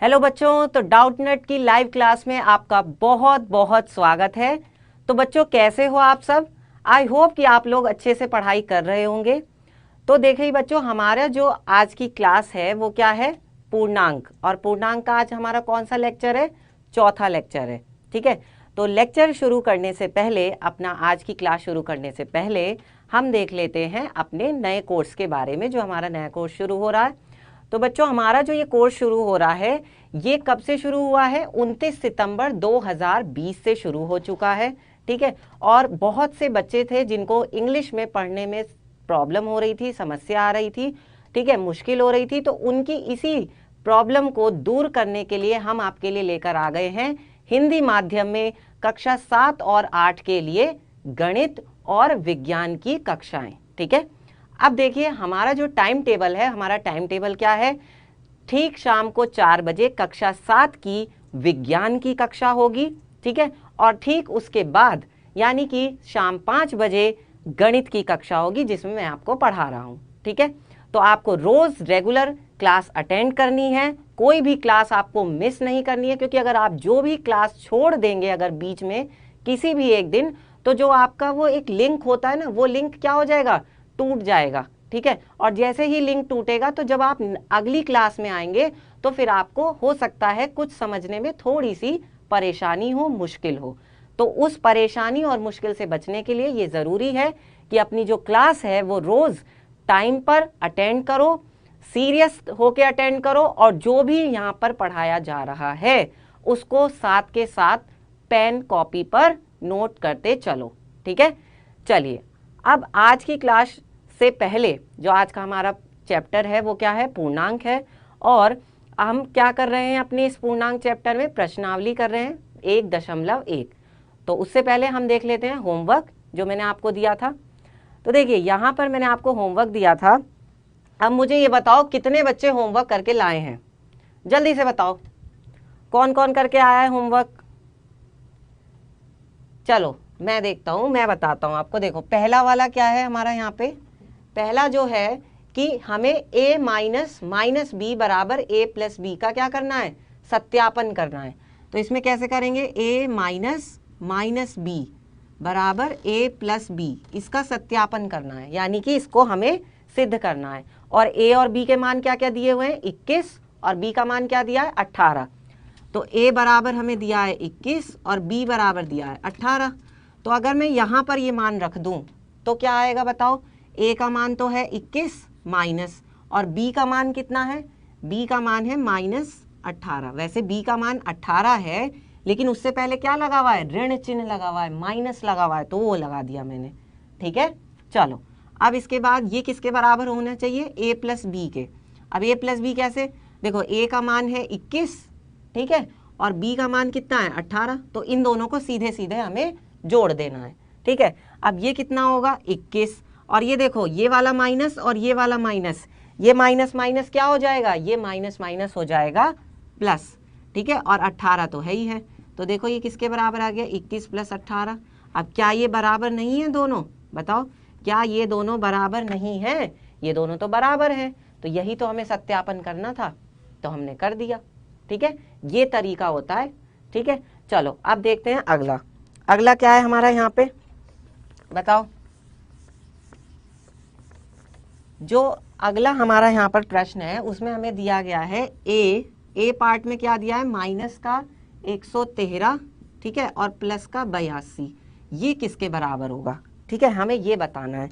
Hello बच्चों, तो Doubtnut की लाइव क्लास में आपका बहुत बहुत स्वागत है। तो बच्चों, कैसे हो आप सब? आई होप कि आप लोग अच्छे से पढ़ाई कर रहे होंगे। तो देखिए बच्चों, हमारा जो आज की क्लास है वो क्या है? पूर्णांक। और पूर्णांक का आज हमारा कौन सा लेक्चर है? चौथा लेक्चर है। ठीक है, तो लेक्चर शुरू करने से पहले, अपना आज की क्लास शुरू करने से पहले हम देख लेते हैं अपने नए कोर्स के बारे में, जो हमारा नया कोर्स शुरू हो रहा है। तो बच्चों, हमारा जो ये कोर्स शुरू हो रहा है, ये कब से शुरू हुआ है? 29 सितंबर 2020 से शुरू हो चुका है। ठीक है, और बहुत से बच्चे थे जिनको इंग्लिश में पढ़ने में प्रॉब्लम हो रही थी, समस्या आ रही थी, ठीक है, मुश्किल हो रही थी। तो उनकी इसी प्रॉब्लम को दूर करने के लिए हम आपके लिए लेकर आ गए हैं हिंदी माध्यम में कक्षा 7 और 8 के लिए गणित और विज्ञान की कक्षाएं। ठीक है, अब देखिए हमारा जो टाइम टेबल है, हमारा टाइम टेबल क्या है? ठीक शाम को 4 बजे कक्षा 7 की विज्ञान की कक्षा होगी। ठीक है, और ठीक उसके बाद यानी कि शाम 5 बजे गणित की कक्षा होगी, जिसमें मैं आपको पढ़ा रहा हूँ। ठीक है, तो आपको रोज रेगुलर क्लास अटेंड करनी है, कोई भी क्लास आपको मिस नहीं करनी है, क्योंकि अगर आप जो भी क्लास छोड़ देंगे अगर बीच में किसी भी एक दिन, तो जो आपका वो एक लिंक होता है ना, वो लिंक क्या हो जाएगा? टूट जाएगा। ठीक है, और जैसे ही लिंक टूटेगा तो जब आप अगली क्लास में आएंगे तो फिर आपको हो सकता है कुछ समझने में थोड़ी सी परेशानी हो, मुश्किल हो। तो उस परेशानी और मुश्किल से बचने के लिए ये ज़रूरी है कि अपनी जो क्लास है वो रोज़ टाइम पर अटेंड करो, सीरियस होके अटेंड करो, और जो भी यहाँ पर पढ़ाया जा रहा है उसको साथ के साथ पेन कॉपी पर नोट करते चलो। ठीक है, चलिए अब आज की क्लास से पहले जो आज का हमारा चैप्टर है वो क्या है? पूर्णांक है। और हम क्या कर रहे हैं अपने इस पूर्णांक चैप्टर में? प्रश्नावली कर रहे हैं 1.1। तो उससे पहले हम देख लेते हैं होमवर्क जो मैंने आपको दिया था। तो देखिए यहाँ पर मैंने आपको होमवर्क दिया था। अब मुझे ये बताओ कितने बच्चे होमवर्क करके लाए हैं? जल्दी से बताओ कौन कौन करके आया है होमवर्क। चलो मैं देखता हूँ, मैं बताता हूँ आपको। देखो पहला वाला क्या है हमारा यहाँ पे? पहला जो है कि हमें a माइनस बी बराबर a प्लस बी का क्या करना है? सत्यापन करना है। तो इसमें कैसे करेंगे? a माइनस बी बराबर a प्लस बी, इसका सत्यापन करना है, यानी कि इसको हमें सिद्ध करना है। और a और b के मान क्या क्या दिए हुए हैं? 21, और b का मान क्या दिया है? 18। तो a बराबर हमें दिया है 21 और b बराबर दिया है 18। तो अगर मैं यहाँ पर ये मान रख दूँ तो क्या आएगा बताओ? a का मान तो है 21 माइनस, और b का मान कितना है? b का मान है -18। वैसे b का मान 18 है, लेकिन उससे पहले क्या लगा हुआ है? ऋण चिन्ह लगा हुआ है, माइनस लगा हुआ है, तो वो लगा दिया मैंने। ठीक है, चलो अब इसके बाद ये किसके बराबर होना चाहिए? a प्लस बी के। अब a प्लस बी कैसे? देखो a का मान है 21, ठीक है, और b का मान कितना है? 18। तो इन दोनों को सीधे सीधे हमें जोड़ देना है। ठीक है, अब ये कितना होगा? 21, और ये देखो ये वाला माइनस और ये वाला माइनस, ये माइनस माइनस क्या हो जाएगा? ये माइनस माइनस हो जाएगा प्लस। ठीक है, और 18 तो है ही है। तो देखो ये किसके बराबर आ गया? 21 प्लस 18। अब क्या ये बराबर नहीं है दोनों? बताओ, क्या ये दोनों बराबर नहीं है? ये दोनों तो बराबर हैं। तो यही तो हमें सत्यापन करना था, तो हमने कर दिया। ठीक है, ये तरीका होता है। ठीक है, चलो अब देखते हैं अगला। अगला क्या है हमारा यहाँ पे? बताओ। जो अगला हमारा यहाँ पर प्रश्न है उसमें हमें दिया गया है ए पार्ट में क्या दिया है? माइनस का 113, ठीक है, और प्लस का 82। ये किसके बराबर होगा? ठीक है, हमें ये बताना है।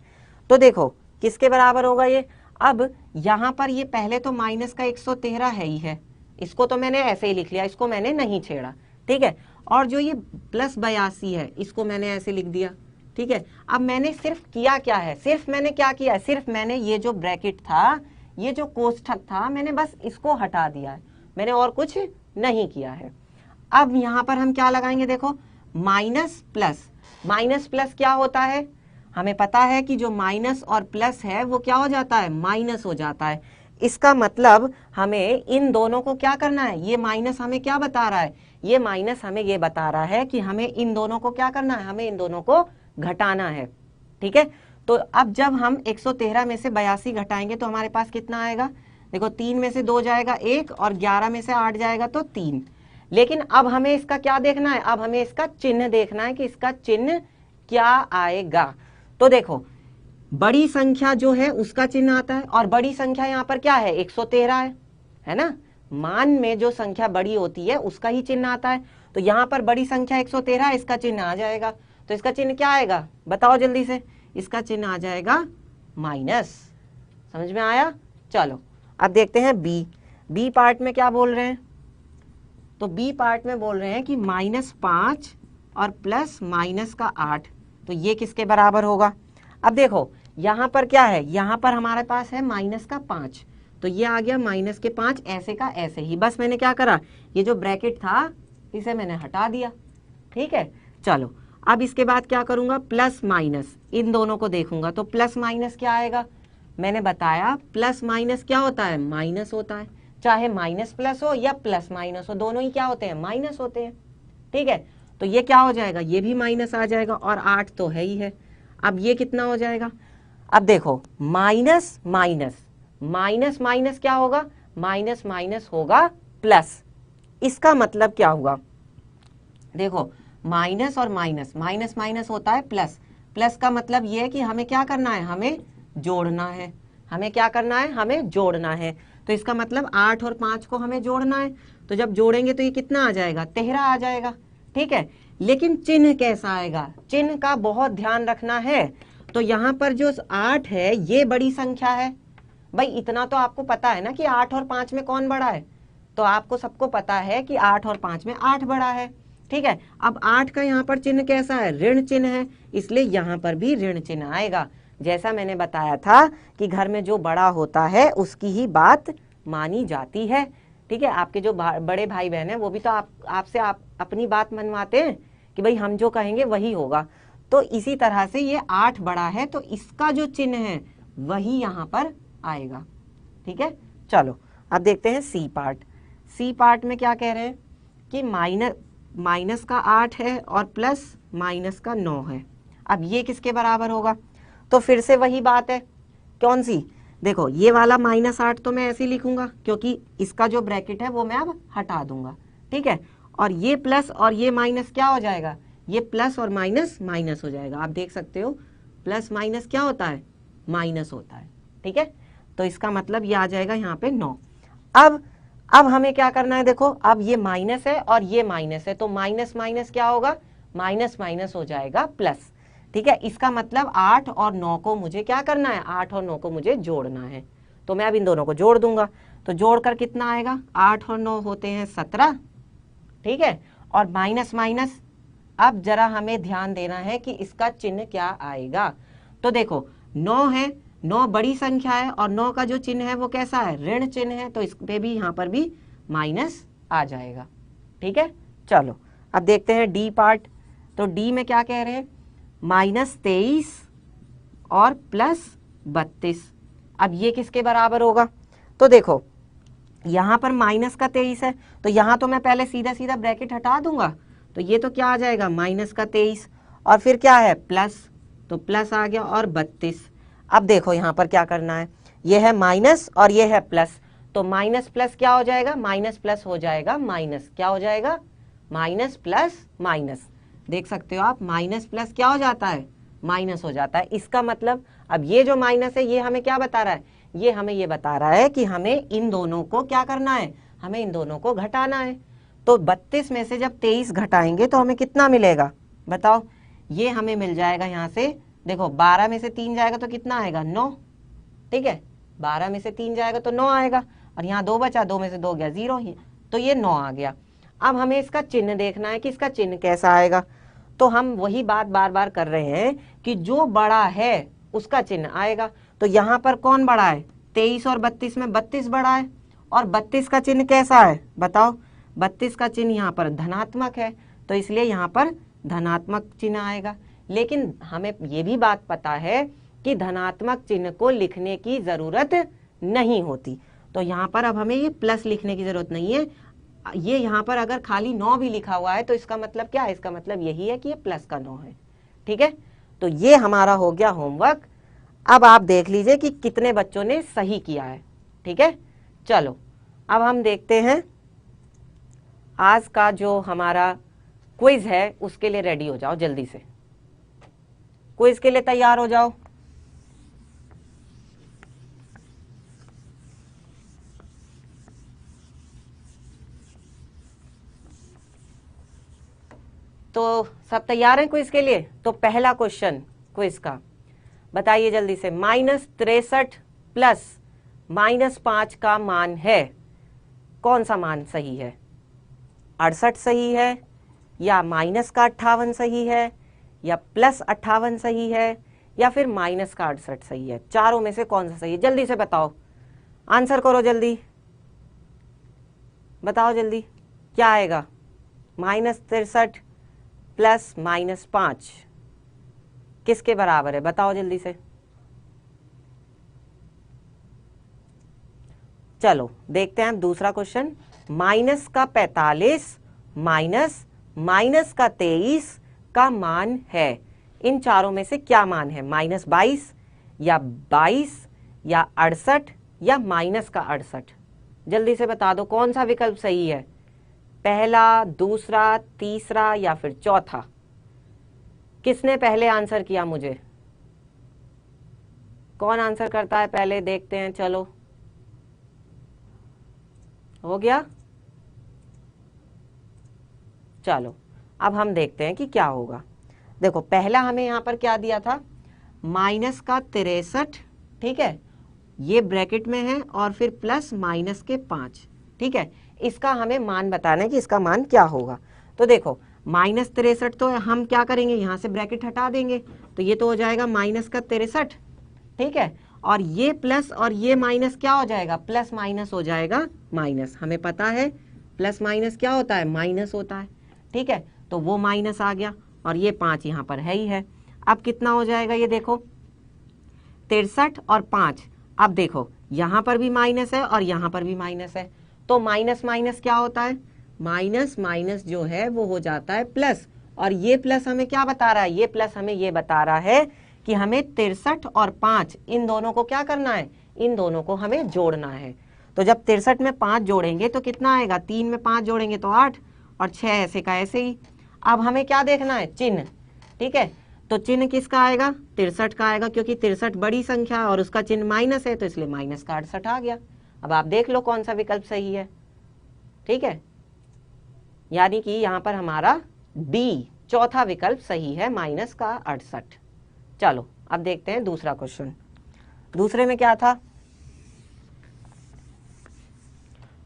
तो देखो किसके बराबर होगा ये? अब यहाँ पर ये पहले तो माइनस का 113 है ही है, इसको तो मैंने ऐसे ही लिख लिया, इसको मैंने नहीं छेड़ा। ठीक है, और जो ये प्लस 82 है इसको मैंने ऐसे लिख दिया। ठीक है, अब मैंने सिर्फ किया क्या है? सिर्फ मैंने क्या किया है? सिर्फ मैंने ये जो ब्रैकेट था, ये जो कोष्ठक था, मैंने बस इसको हटा दिया है, मैंने और कुछ नहीं किया है। अब यहाँ पर हम क्या लगाएंगे? देखो माइनस प्लस क्या होता है? हमें पता है कि जो माइनस और प्लस है वो क्या हो जाता है? माइनस हो जाता है। इसका मतलब हमें इन दोनों को क्या करना है? ये माइनस हमें क्या बता रहा है? ये माइनस हमें ये बता रहा है कि हमें इन दोनों को क्या करना है? हमें इन दोनों को घटाना है। ठीक है, तो अब जब हम 113 में से 82 घटाएंगे तो हमारे पास कितना आएगा? देखो 3 में से 2 जाएगा 1 और 11 में से 8 जाएगा तो 3। लेकिन अब हमें इसका क्या देखना है, अब हमें इसका चिन्ह देखना है कि इसका चिन्ह क्या आएगा। तो देखो बड़ी संख्या जो है उसका चिन्ह आता है, और बड़ी संख्या यहाँ पर क्या है 113 है ना। मान में जो संख्या बड़ी होती है उसका ही चिन्ह आता है। तो यहाँ पर बड़ी संख्या 113, इसका चिन्ह आ जाएगा। तो इसका चिन्ह क्या आएगा बताओ जल्दी से, इसका चिन्ह आ जाएगा माइनस। समझ में आया। चलो अब देखते हैं बी पार्ट में क्या बोल रहे हैं। तो बी पार्ट में बोल रहे हैं कि -5 और प्लस माइनस का 8, तो ये किसके बराबर होगा। अब देखो यहाँ पर क्या है, यहाँ पर हमारे पास है माइनस का 5, तो ये आ गया माइनस के 5, ऐसे का ऐसे ही। बस मैंने क्या करा, ये जो ब्रैकेट था इसे मैंने हटा दिया। ठीक है। चलो अब इसके बाद क्या करूंगा, प्लस माइनस इन दोनों को देखूंगा। तो प्लस माइनस क्या आएगा, मैंने बताया प्लस माइनस क्या होता है, माइनस होता है। चाहे माइनस प्लस हो या प्लस माइनस हो, दोनों ही क्या होते हैं, माइनस होते हैं। ठीक है। तो ये क्या हो जाएगा, ये भी माइनस आ जाएगा, और 8 तो है ही है। अब ये कितना हो जाएगा, अब देखो माइनस माइनस माइनस माइनस क्या होगा, माइनस माइनस होगा प्लस। इसका मतलब क्या हुआ, देखो माइनस और माइनस, माइनस माइनस होता है प्लस, प्लस का मतलब ये है कि हमें क्या करना है, हमें जोड़ना है। हमें क्या करना है, हमें जोड़ना है। तो इसका मतलब 8 और 5 को हमें जोड़ना है। तो जब जोड़ेंगे तो ये कितना आ जाएगा, 13 आ जाएगा। ठीक है। लेकिन चिन्ह कैसा आएगा, चिन्ह का बहुत ध्यान रखना है। तो यहाँ पर जो 8 है ये बड़ी संख्या है। भाई इतना तो आपको पता है ना कि 8 और 5 में कौन बड़ा है, तो आपको सबको पता है कि 8 और 5 में 8 बड़ा है। ठीक है। अब 8 का यहाँ पर चिन्ह कैसा है, ऋण चिन्ह है, इसलिए यहाँ पर भी ऋण चिन्ह आएगा। जैसा मैंने बताया था कि घर में जो बड़ा होता है उसकी ही बात मानी जाती है। ठीक है। आपके जो बड़े भाई बहन है वो भी तो आपसे अपनी बात मनवाते हैं कि भाई हम जो कहेंगे वही होगा। तो इसी तरह से ये 8 बड़ा है, तो इसका जो चिन्ह है वही यहाँ पर आएगा। ठीक है। चलो अब देखते हैं सी पार्ट। सी पार्ट में क्या कह रहे हैं कि माइनस का 8 है और प्लस माइनस का 9 है। अब ये किसके बराबर होगा, तो फिर से वही बात है, कौन सी, देखो ये वाला -8 तो मैं ऐसे ही लिखूंगा क्योंकि इसका जो ब्रैकेट है वो मैं अब हटा दूंगा। ठीक है। और ये प्लस और ये माइनस क्या हो जाएगा, ये प्लस और माइनस माइनस हो जाएगा। आप देख सकते हो प्लस माइनस क्या होता है, माइनस होता है। ठीक है। तो इसका मतलब ये आ जाएगा यहाँ पे 9। अब हमें क्या करना है, देखो अब ये माइनस है और ये माइनस है, तो माइनस माइनस क्या होगा, माइनस माइनस हो जाएगा प्लस। ठीक है। इसका मतलब 8 और 9 को मुझे क्या करना है, 8 और 9 को मुझे जोड़ना है। तो मैं अब इन दोनों को जोड़ दूंगा। तो जोड़कर कितना आएगा, 8 और 9 होते हैं 17। ठीक है। और माइनस माइनस, अब जरा हमें ध्यान देना है कि इसका चिन्ह क्या आएगा। तो देखो 9 है, 9 बड़ी संख्या है और 9 का जो चिन्ह है वो कैसा है, ऋण चिन्ह है, तो इस पे भी यहाँ पर भी माइनस आ जाएगा। ठीक है। चलो अब देखते हैं डी पार्ट। तो डी में क्या कह रहे हैं, -23 और +32। अब ये किसके बराबर होगा, तो देखो यहाँ पर माइनस का 23 है, तो यहाँ तो मैं पहले सीधा सीधा ब्रैकेट हटा दूंगा। तो ये तो क्या आ जाएगा, माइनस का 23 और फिर क्या है प्लस, तो प्लस आ गया और 32। अब देखो यहाँ पर क्या करना है, ये है माइनस और ये है प्लस, तो माइनस प्लस क्या हो जाएगा, माइनस प्लस हो जाएगा माइनस, क्या हो जाएगा, माइनस प्लस माइनस। देख सकते हो आप, माइनस प्लस क्या हो जाता है, माइनस हो जाता है। इसका मतलब अब ये जो माइनस है ये हमें क्या बता रहा है, ये हमें ये बता रहा है कि हमें इन दोनों को क्या करना है, हमें इन दोनों को घटाना है। तो 32 में से जब 23 घटाएंगे तो हमें कितना मिलेगा बताओ, ये हमें मिल जाएगा यहाँ से, देखो 12 में से 3 जाएगा तो कितना आएगा, 9। ठीक है। 12 में से 3 जाएगा तो 9 आएगा, और यहाँ 2 बचा, 2 में से 2 गया 0 ही, तो ये 9 आ गया। अब हमें इसका चिन्ह देखना है कि इसका चिन्ह कैसा आएगा। तो हम वही बात बार बार कर रहे हैं कि जो बड़ा है उसका चिन्ह आएगा। तो यहाँ पर कौन बड़ा है, 23 और 32 में 32 बड़ा है, और 32 का चिन्ह कैसा है बताओ, 32 का चिन्ह यहाँ पर धनात्मक है, तो इसलिए यहाँ पर धनात्मक चिन्ह आएगा। लेकिन हमें ये भी बात पता है कि धनात्मक चिन्ह को लिखने की जरूरत नहीं होती। तो यहाँ पर अब हमें ये प्लस लिखने की जरूरत नहीं है। ये यहाँ पर अगर खाली 9 भी लिखा हुआ है तो इसका मतलब क्या है, इसका मतलब यही है कि ये प्लस का 9 है। ठीक है। तो ये हमारा हो गया होमवर्क। अब आप देख लीजिए कि कितने बच्चों ने सही किया है। ठीक है। चलो अब हम देखते हैं आज का जो हमारा क्विज है उसके लिए रेडी हो जाओ, जल्दी से क्विज के लिए तैयार हो जाओ। तो सब तैयार हैं क्विज के लिए? तो पहला क्वेश्चन क्विज का बताइए जल्दी से, -63 प्लस -5 का मान है, कौन सा मान सही है? 68 सही है, या माइनस का 58 सही है, या प्लस 58 सही है, या फिर माइनस का 68 सही है? चारों में से कौन सा सही है? जल्दी से बताओ, आंसर करो जल्दी, बताओ जल्दी क्या आएगा। -63 प्लस -5 किसके बराबर है? बताओ जल्दी से। चलो देखते हैं दूसरा क्वेश्चन, माइनस का 45 माइनस माइनस का 23 का मान है, इन चारों में से क्या मान है? -22 या 22 या 68 या माइनस का 68? जल्दी से बता दो कौन सा विकल्प सही है, पहला, दूसरा, तीसरा या फिर चौथा? किसने पहले आंसर किया मुझे? कौन आंसर करता है पहले, देखते हैं। चलो हो गया। चलो अब हम देखते हैं कि क्या होगा। देखो पहला हमें यहाँ पर क्या दिया था, माइनस का 63, ठीक है, ये ब्रैकेट में है, और फिर प्लस माइनस के 5, ठीक है। इसका हमें मान बताना है कि इसका मान क्या होगा। तो देखो -63 तो हम क्या करेंगे, यहाँ से ब्रैकेट हटा देंगे, तो ये तो हो जाएगा माइनस का 63, ठीक है, और ये प्लस और ये माइनस क्या हो जाएगा, प्लस माइनस हो जाएगा माइनस। हमें पता है प्लस माइनस क्या होता है, माइनस होता है, ठीक है। तो वो माइनस आ गया, और ये 5 यहाँ पर है ही है। अब कितना हो जाएगा, ये देखो 63 और 5। अब देखो यहाँ पर भी माइनस है और यहाँ पर भी माइनस है, तो माइनस माइनस क्या होता है, माइनस माइनस जो है वो हो जाता है प्लस। और ये प्लस हमें क्या बता रहा है, ये प्लस हमें ये बता रहा है कि हमें 63 और 5 इन दोनों को क्या करना है, इन दोनों को हमें जोड़ना है। तो जब 63 में 5 जोड़ेंगे तो कितना आएगा, 3 में 5 जोड़ेंगे तो 8, और 6 ऐसे का ऐसे ही। अब हमें क्या देखना है, चिन्ह, ठीक है। तो चिन्ह किसका आएगा, 63 का आएगा, क्योंकि 63 बड़ी संख्या और उसका चिन्ह माइनस है, तो इसलिए माइनस का 68 आ गया। अब आप देख लो कौन सा विकल्प सही है, ठीक है। यानी कि यहाँ पर हमारा डी चौथा विकल्प सही है, माइनस का 68। चलो अब देखते हैं दूसरा क्वेश्चन। दूसरे में क्या था,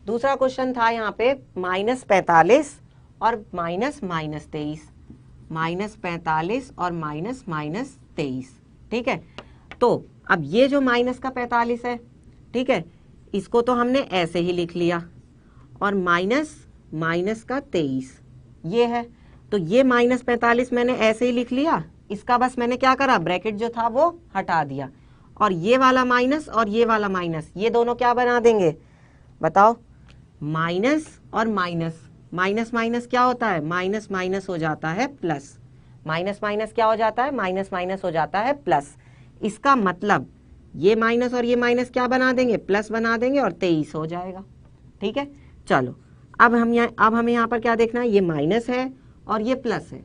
दूसरा क्वेश्चन था यहाँ पे -45 और माइनस -23, -45 और -23, ठीक है। तो अब ये जो माइनस का 45 है, ठीक है, इसको तो हमने ऐसे ही लिख लिया, और माइनस माइनस का 23 ये है, तो ये -45 मैंने ऐसे ही लिख लिया, इसका बस मैंने क्या करा, ब्रैकेट जो था वो हटा दिया, और ये वाला माइनस और ये वाला माइनस, ये दोनों क्या बना देंगे, बताओ, माइनस और माइनस, माइनस माइनस क्या होता है, माइनस माइनस हो जाता है प्लस, माइनस माइनस क्या हो जाता है, माइनस माइनस हो जाता है प्लस। इसका मतलब ये माइनस और ये माइनस क्या बना देंगे, प्लस बना देंगे, और 23 हो जाएगा, ठीक है। चलो अब हमें यहाँ पर क्या देखना है, ये माइनस है और ये प्लस है,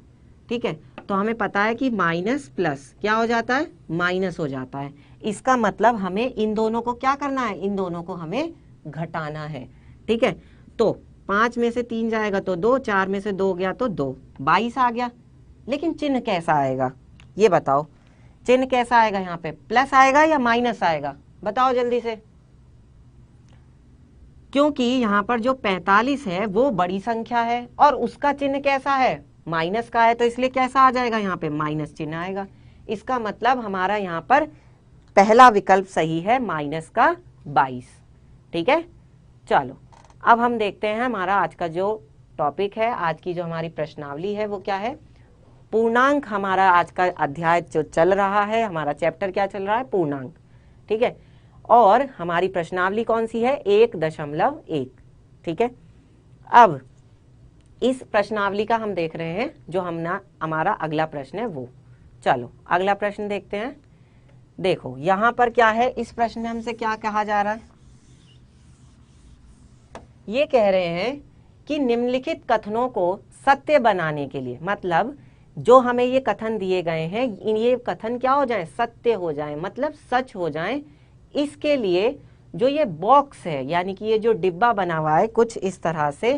ठीक है। तो हमें पता है कि माइनस प्लस क्या हो जाता है, माइनस हो जाता है। इसका मतलब हमें इन दोनों को क्या करना है, इन दोनों को हमें घटाना है, ठीक है। तो 5 में से 3 जाएगा तो 2, 4 में से 2 गया तो 2, 22 आ गया। लेकिन चिन्ह कैसा आएगा, ये बताओ, चिन्ह कैसा आएगा, यहाँ पे प्लस आएगा या माइनस आएगा, बताओ जल्दी से। क्योंकि यहाँ पर जो 45 है वो बड़ी संख्या है और उसका चिन्ह कैसा है, माइनस का है, तो इसलिए कैसा आ जाएगा, यहाँ पे माइनस चिन्ह आएगा। इसका मतलब हमारा यहाँ पर पहला विकल्प सही है, माइनस का 22, ठीक है। चलो अब हम देखते हैं हमारा आज का जो टॉपिक है, आज की जो हमारी प्रश्नावली है वो क्या है, पूर्णांक। हमारा आज का अध्याय जो चल रहा है, हमारा चैप्टर क्या चल रहा है, पूर्णांक, ठीक है। और हमारी प्रश्नावली कौन सी है, 1.1, ठीक है। अब इस प्रश्नावली का हम देख रहे हैं, जो हमारा अगला प्रश्न है वो। चलो अगला प्रश्न देखते हैं। देखो यहाँ पर क्या है, इस प्रश्न में हमसे क्या कहा जा रहा है, ये कह रहे हैं कि निम्नलिखित कथनों को सत्य बनाने के लिए, मतलब जो हमें ये कथन दिए गए हैं ये कथन क्या हो जाएं, सत्य हो जाएं, मतलब सच हो जाएं। इसके लिए जो ये बॉक्स है यानी कि ये जो डिब्बा बना हुआ है कुछ इस तरह से,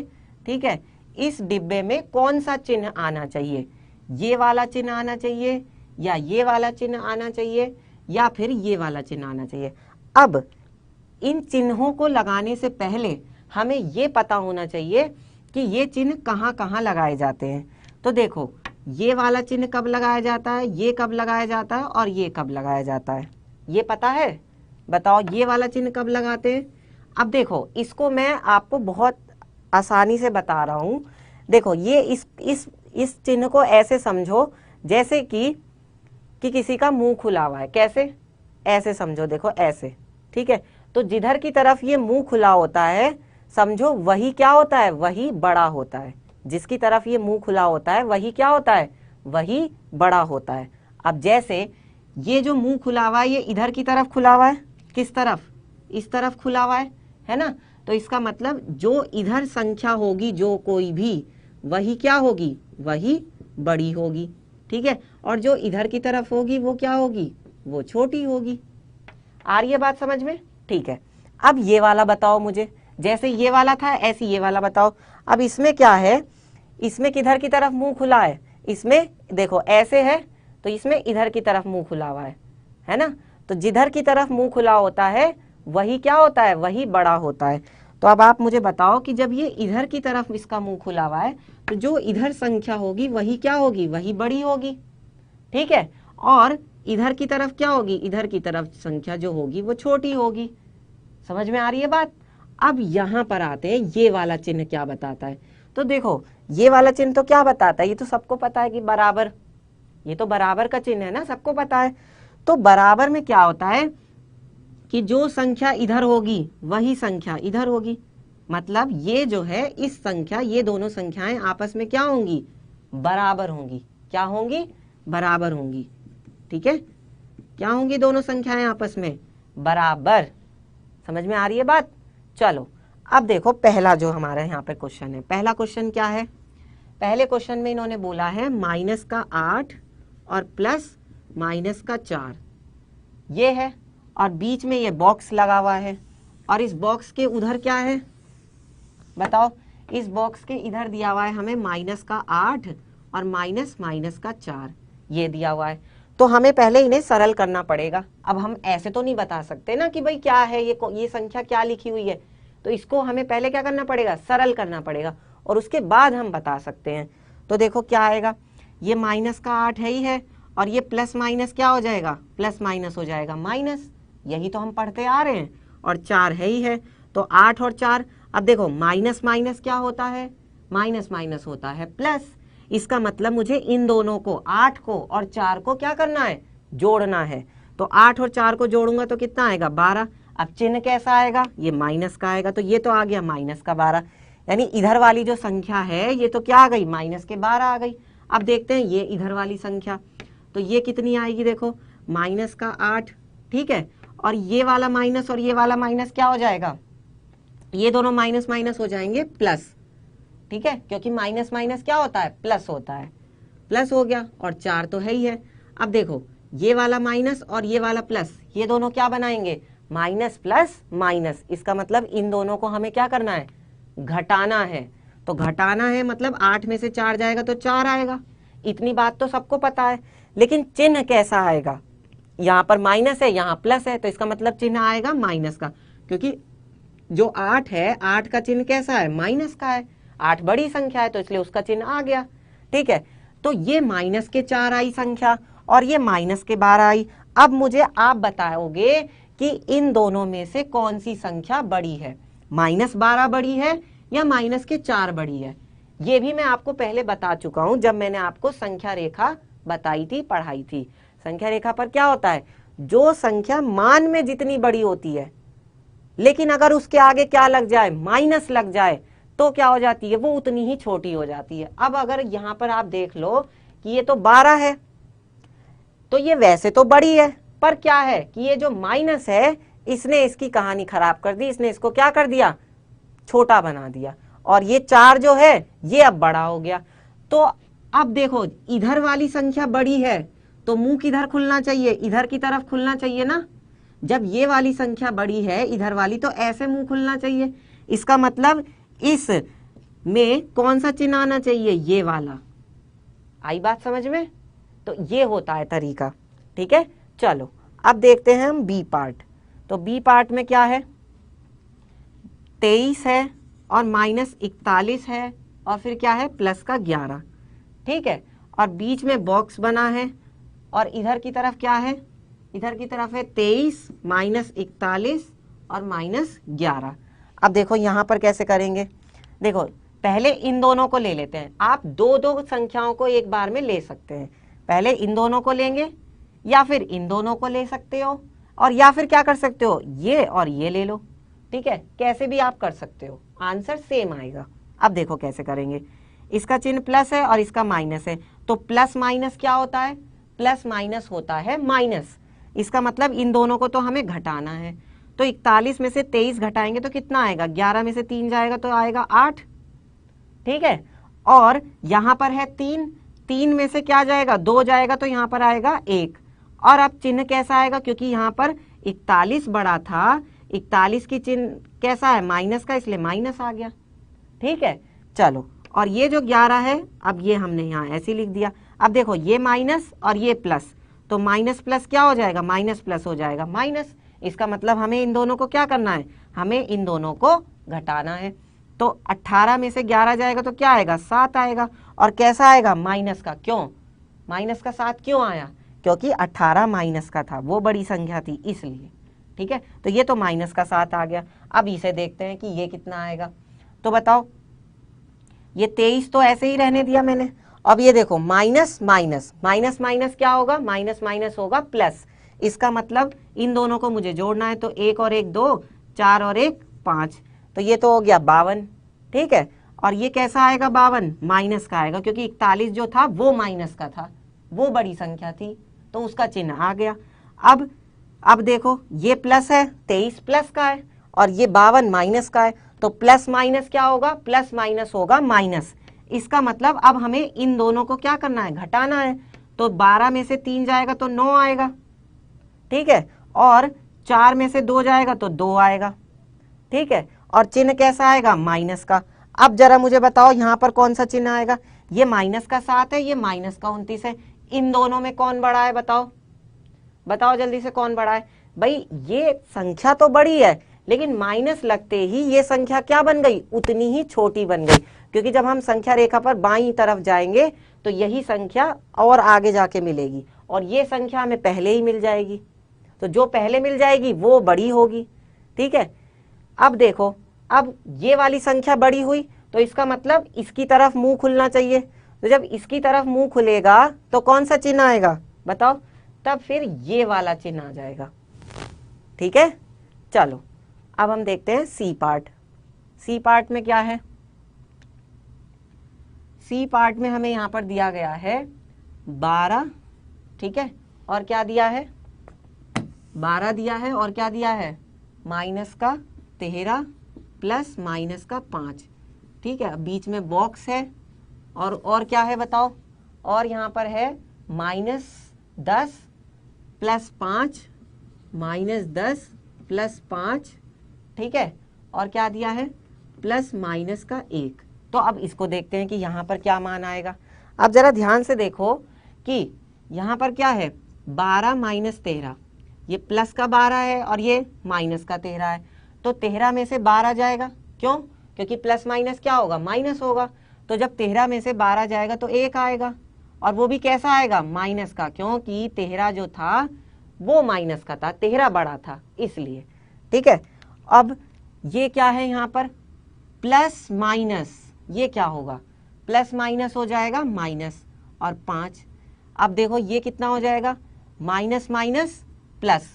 ठीक है, इस डिब्बे में कौन सा चिन्ह आना चाहिए, ये वाला चिन्ह आना चाहिए या ये वाला चिन्ह आना चाहिए या फिर ये वाला चिन्ह आना चाहिए। अब इन चिन्हों को लगाने से पहले हमें ये पता होना चाहिए कि ये चिन्ह कहाँ कहाँ लगाए जाते हैं। तो देखो ये वाला चिन्ह कब लगाया जाता है, ये कब लगाया जाता है और ये कब लगाया जाता है, ये पता है? बताओ ये वाला चिन्ह कब लगाते हैं। अब देखो इसको मैं आपको बहुत आसानी से बता रहा हूँ। देखो ये इस चिन्ह को ऐसे समझो जैसे कि किसी का मुंह खुला हुआ है। कैसे? ऐसे समझो, देखो ऐसे, ठीक है। तो जिधर की तरफ ये मुंह खुला होता है समझो वही क्या होता है, वही बड़ा होता है। जिसकी तरफ ये मुंह खुला होता है वही क्या होता है, वही बड़ा होता है। अब जैसे ये जो मुंह खुला हुआ है ये इधर की तरफ खुला हुआ है, किस तरफ, इस तरफ खुला हुआ है ना। तो इसका मतलब जो इधर संख्या होगी जो कोई भी, वही क्या होगी, वही बड़ी होगी, ठीक है। और जो इधर की तरफ होगी वो क्या होगी, वो छोटी होगी। आ रही है बात समझ में? ठीक है। अब ये वाला बताओ मुझे, जैसे ये वाला था ऐसे ये वाला बताओ। अब इसमें क्या है, इसमें किधर की तरफ मुंह खुला है, इसमें देखो ऐसे है तो इसमें इधर की तरफ मुंह खुला हुआ है ना। तो जिधर की तरफ मुंह खुला होता है वही क्या होता है, वही बड़ा होता है। तो अब आप मुझे बताओ कि जब ये इधर की तरफ इसका मुंह खुला हुआ है तो जो इधर संख्या होगी वही क्या होगी, वही बड़ी होगी, ठीक है। और इधर की तरफ क्या होगी, इधर की तरफ संख्या जो होगी वो छोटी होगी। समझ में आ रही है बात? अब यहां पर आते हैं, ये वाला चिन्ह क्या बताता है। तो देखो ये वाला चिन्ह तो क्या बताता है, ये तो सबको पता है कि बराबर, ये तो बराबर का चिन्ह है ना, सबको पता है। तो बराबर में क्या होता है कि जो संख्या इधर होगी वही संख्या इधर होगी। मतलब ये जो है इस संख्या, ये दोनों संख्याएं आपस में क्या होंगी, बराबर होंगी। क्या होंगी, बराबर होंगी, ठीक है। क्या होंगी दोनों संख्याएं आपस में, बराबर। समझ में आ रही है बात? चलो अब देखो पहला जो हमारा यहाँ पे क्वेश्चन है, पहला क्वेश्चन क्या है। पहले क्वेश्चन में इन्होंने बोला है -8 और +-4 ये है, और बीच में ये बॉक्स लगा हुआ है, और इस बॉक्स के उधर क्या है बताओ। इस बॉक्स के इधर दिया हुआ है हमें -8 और -4 ये दिया हुआ है। तो हमें पहले इन्हें सरल करना पड़ेगा। अब हम ऐसे तो नहीं बता सकते ना कि भाई क्या है ये संख्या क्या लिखी हुई है। तो इसको हमें पहले क्या करना पड़ेगा, सरल करना पड़ेगा, और उसके बाद हम बता सकते हैं। तो देखो क्या आएगा, ये -8 है ही है, और ये +- क्या हो जाएगा, +- हो जाएगा माइनस। यही तो हम पढ़ते आ रहे हैं। और 4 है ही है, तो 8 और 4। अब देखो माइनस क्या होता है, माइनस होता है प्लस। इसका मतलब मुझे इन दोनों को, 8 को और 4 को क्या करना है, जोड़ना है। तो 8 और 4 को जोड़ूंगा तो कितना आएगा, 12। अब चिन्ह कैसा आएगा, ये माइनस का आएगा, तो ये तो आ गया -12। यानी इधर वाली जो संख्या है ये तो क्या आ गई, -12 आ गई। अब देखते हैं ये इधर वाली संख्या, तो ये कितनी आएगी, देखो -8, ठीक है। और ये वाला माइनस और ये वाला माइनस क्या हो जाएगा, ये दोनों माइनस हो जाएंगे प्लस, ठीक है, क्योंकि माइनस क्या होता है, प्लस होता है। प्लस हो गया, और 4 तो है ही है। अब देखो ये वाला माइनस और ये वाला प्लस, ये दोनों क्या बनाएंगे, माइनस प्लस माइनस। इसका मतलब इन दोनों को हमें क्या करना है, घटाना है। तो घटाना है मतलब 8 में से 4 जाएगा तो 4 आएगा। इतनी बात तो सबको पता है, लेकिन चिन्ह कैसा आएगा, यहाँ पर माइनस है यहाँ प्लस है, तो इसका मतलब चिन्ह आएगा माइनस का, क्योंकि जो 8 है 8 का चिन्ह कैसा है, माइनस का है। 8 बड़ी संख्या है तो इसलिए उसका चिन्ह आ गया, ठीक है। तो ये -4 आई संख्या और ये -12 आई। अब मुझे आप बताओगे कि इन दोनों में से कौन सी संख्या बड़ी है, -12 बड़ी है या -4 बड़ी है। ये भी मैं आपको पहले बता चुका हूं जब मैंने आपको संख्या रेखा बताई थी, पढ़ाई थी। संख्या रेखा पर क्या होता है, जो संख्या मान में जितनी बड़ी होती है लेकिन अगर उसके आगे क्या लग जाए, माइनस लग जाए, तो क्या हो जाती है, वो उतनी ही छोटी हो जाती है। अब अगर यहाँ पर आप देख लो कि ये तो 12 है, तो ये वैसे तो बड़ी है, पर क्या है कि ये जो माइनस है इसने इसकी कहानी खराब कर दी। इसने इसको क्या कर दिया, छोटा बना दिया, और ये 4 जो है ये अब बड़ा हो गया। तो अब देखो इधर वाली संख्या बड़ी है तो मुंह किधर खुलना चाहिए, इधर की तरफ खुलना चाहिए ना। जब ये वाली संख्या बड़ी है इधर वाली, तो ऐसे मुंह खुलना चाहिए। इसका मतलब इस में कौन सा चिन्ह आना चाहिए, ये वाला। आई बात समझ में? तो ये होता है तरीका। ठीक है, चलो अब देखते हैं हम बी पार्ट। तो बी पार्ट में क्या है, 23 है और -41 है और फिर क्या है प्लस का 11। ठीक है, और बीच में बॉक्स बना है और इधर की तरफ क्या है, इधर की तरफ है 23 -41 और -11। अब देखो यहाँ पर कैसे करेंगे, देखो पहले इन दोनों को ले लेते हैं। आप दो दो संख्याओं को एक बार में ले सकते हैं। पहले इन दोनों को लेंगे या फिर इन दोनों को ले सकते हो, और या फिर क्या कर सकते हो, ये और ये ले लो। ठीक है, कैसे भी आप कर सकते हो, आंसर सेम आएगा। अब देखो कैसे करेंगे, इसका चिन्ह प्लस है और इसका माइनस है, तो प्लस माइनस क्या होता है, प्लस माइनस होता है माइनस। इसका मतलब इन दोनों को तो हमें घटाना है। तो 41 में से 23 घटाएंगे तो कितना आएगा, 11 में से 3 जाएगा तो आएगा 8। ठीक है, और यहाँ पर है 3, 3 में से क्या जाएगा, 2 जाएगा तो यहाँ पर आएगा 1। और अब चिन्ह कैसा आएगा, क्योंकि यहाँ पर 41 बड़ा था, 41 की चिन्ह कैसा है, माइनस का, इसलिए माइनस आ गया। ठीक है, चलो, और ये जो 11 है अब ये हमने यहाँ ऐसे लिख दिया। अब देखो ये माइनस और ये प्लस, तो माइनस प्लस क्या हो जाएगा, माइनस प्लस हो जाएगा माइनस। इसका मतलब हमें इन दोनों को क्या करना है, हमें इन दोनों को घटाना है। तो 18 में से 11 जाएगा तो क्या आएगा, 7 आएगा। और कैसा आएगा, माइनस का। क्यों माइनस का 7 क्यों आया, क्योंकि 18 माइनस का था, वो बड़ी संख्या थी इसलिए। ठीक है, तो ये तो माइनस का 7 आ गया। अब इसे देखते हैं कि ये कितना आएगा। तो बताओ, ये 23 तो ऐसे ही रहने दिया मैंने। अब ये देखो माइनस माइनस माइनस माइनस क्या होगा, माइनस माइनस होगा प्लस। इसका मतलब इन दोनों को मुझे जोड़ना है, तो 1 और 1 2, 4 और 1 5, तो ये तो हो गया 52। ठीक है, और ये कैसा आएगा, 52 माइनस का आएगा, क्योंकि 41 जो था वो माइनस का था, वो बड़ी संख्या थी, तो उसका चिन्ह आ गया। अब देखो ये प्लस है, 23 प्लस का है और ये 52 माइनस का है, तो प्लस माइनस क्या होगा, प्लस माइनस होगा माइनस। इसका मतलब अब हमें इन दोनों को क्या करना है, घटाना है। तो 12 में से 3 जाएगा तो 9 आएगा। ठीक है, और 4 में से 2 जाएगा तो 2 आएगा। ठीक है, और चिन्ह कैसा आएगा, माइनस का। अब जरा मुझे बताओ यहाँ पर कौन सा चिन्ह आएगा, ये माइनस का 7 है, ये माइनस का 29 है। इन दोनों में कौन बड़ा है, बताओ बताओ जल्दी से, कौन बड़ा है। भाई ये संख्या तो बड़ी है, लेकिन माइनस लगते ही ये संख्या क्या बन गई, उतनी ही छोटी बन गई। क्योंकि जब हम संख्या रेखा पर बाईं तरफ जाएंगे तो यही संख्या और आगे जाके मिलेगी, और ये संख्या हमें पहले ही मिल जाएगी। तो जो पहले मिल जाएगी वो बड़ी होगी। ठीक है, अब देखो, अब ये वाली संख्या बड़ी हुई तो इसका मतलब इसकी तरफ मुंह खुलना चाहिए। तो जब इसकी तरफ मुंह खुलेगा तो कौन सा चिन्ह आएगा, बताओ, तब फिर ये वाला चिन्ह आ जाएगा। ठीक है, चलो अब हम देखते हैं सी पार्ट। सी पार्ट में क्या है, सी पार्ट में हमें यहाँ पर दिया गया है 12। ठीक है, और क्या दिया है, 12 दिया है, और क्या दिया है, माइनस का 13 प्लस माइनस का 5। ठीक है, बीच में बॉक्स है, और क्या है बताओ, और यहाँ पर है -10 प्लस 5, -10 प्लस 5। ठीक है, और क्या दिया है, प्लस माइनस का 1। तो अब इसको देखते हैं कि यहाँ पर क्या मान आएगा। अब जरा ध्यान से देखो कि यहाँ पर क्या है, 12 माइनस 13, ये प्लस का 12 है और ये माइनस का 13 है, तो 13 में से 12 जाएगा। क्यों, क्योंकि प्लस माइनस क्या होगा, माइनस होगा। तो जब 13 में से 12 जाएगा तो 1 आएगा, और वो भी कैसा आएगा, माइनस का, क्योंकि 13 जो था वो माइनस का था, 13 बड़ा था इसलिए। ठीक है, अब ये क्या है यहाँ पर, प्लस माइनस, ये क्या होगा, प्लस माइनस हो जाएगा माइनस और 5। अब देखो ये कितना हो जाएगा, माइनस माइनस प्लस,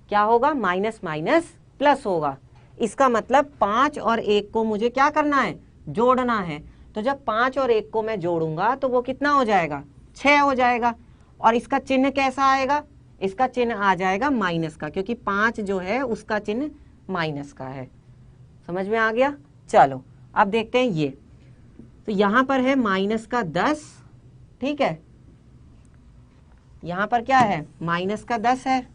क्या होगा, माइनस माइनस प्लस होगा। इसका मतलब 5 और 1 को मुझे क्या करना है, जोड़ना है। तो जब 5 और 1 को मैं जोड़ूंगा तो वो कितना हो जाएगा, 6 हो जाएगा। और इसका चिन्ह कैसा आएगा, इसका चिन्ह आ जाएगा माइनस का, क्योंकि 5 जो है उसका चिन्ह माइनस का है। समझ में आ गया। चलो अब देखते हैं ये, तो यहां पर है माइनस का 10, ठीक है, यहां पर क्या है माइनस का 10 है,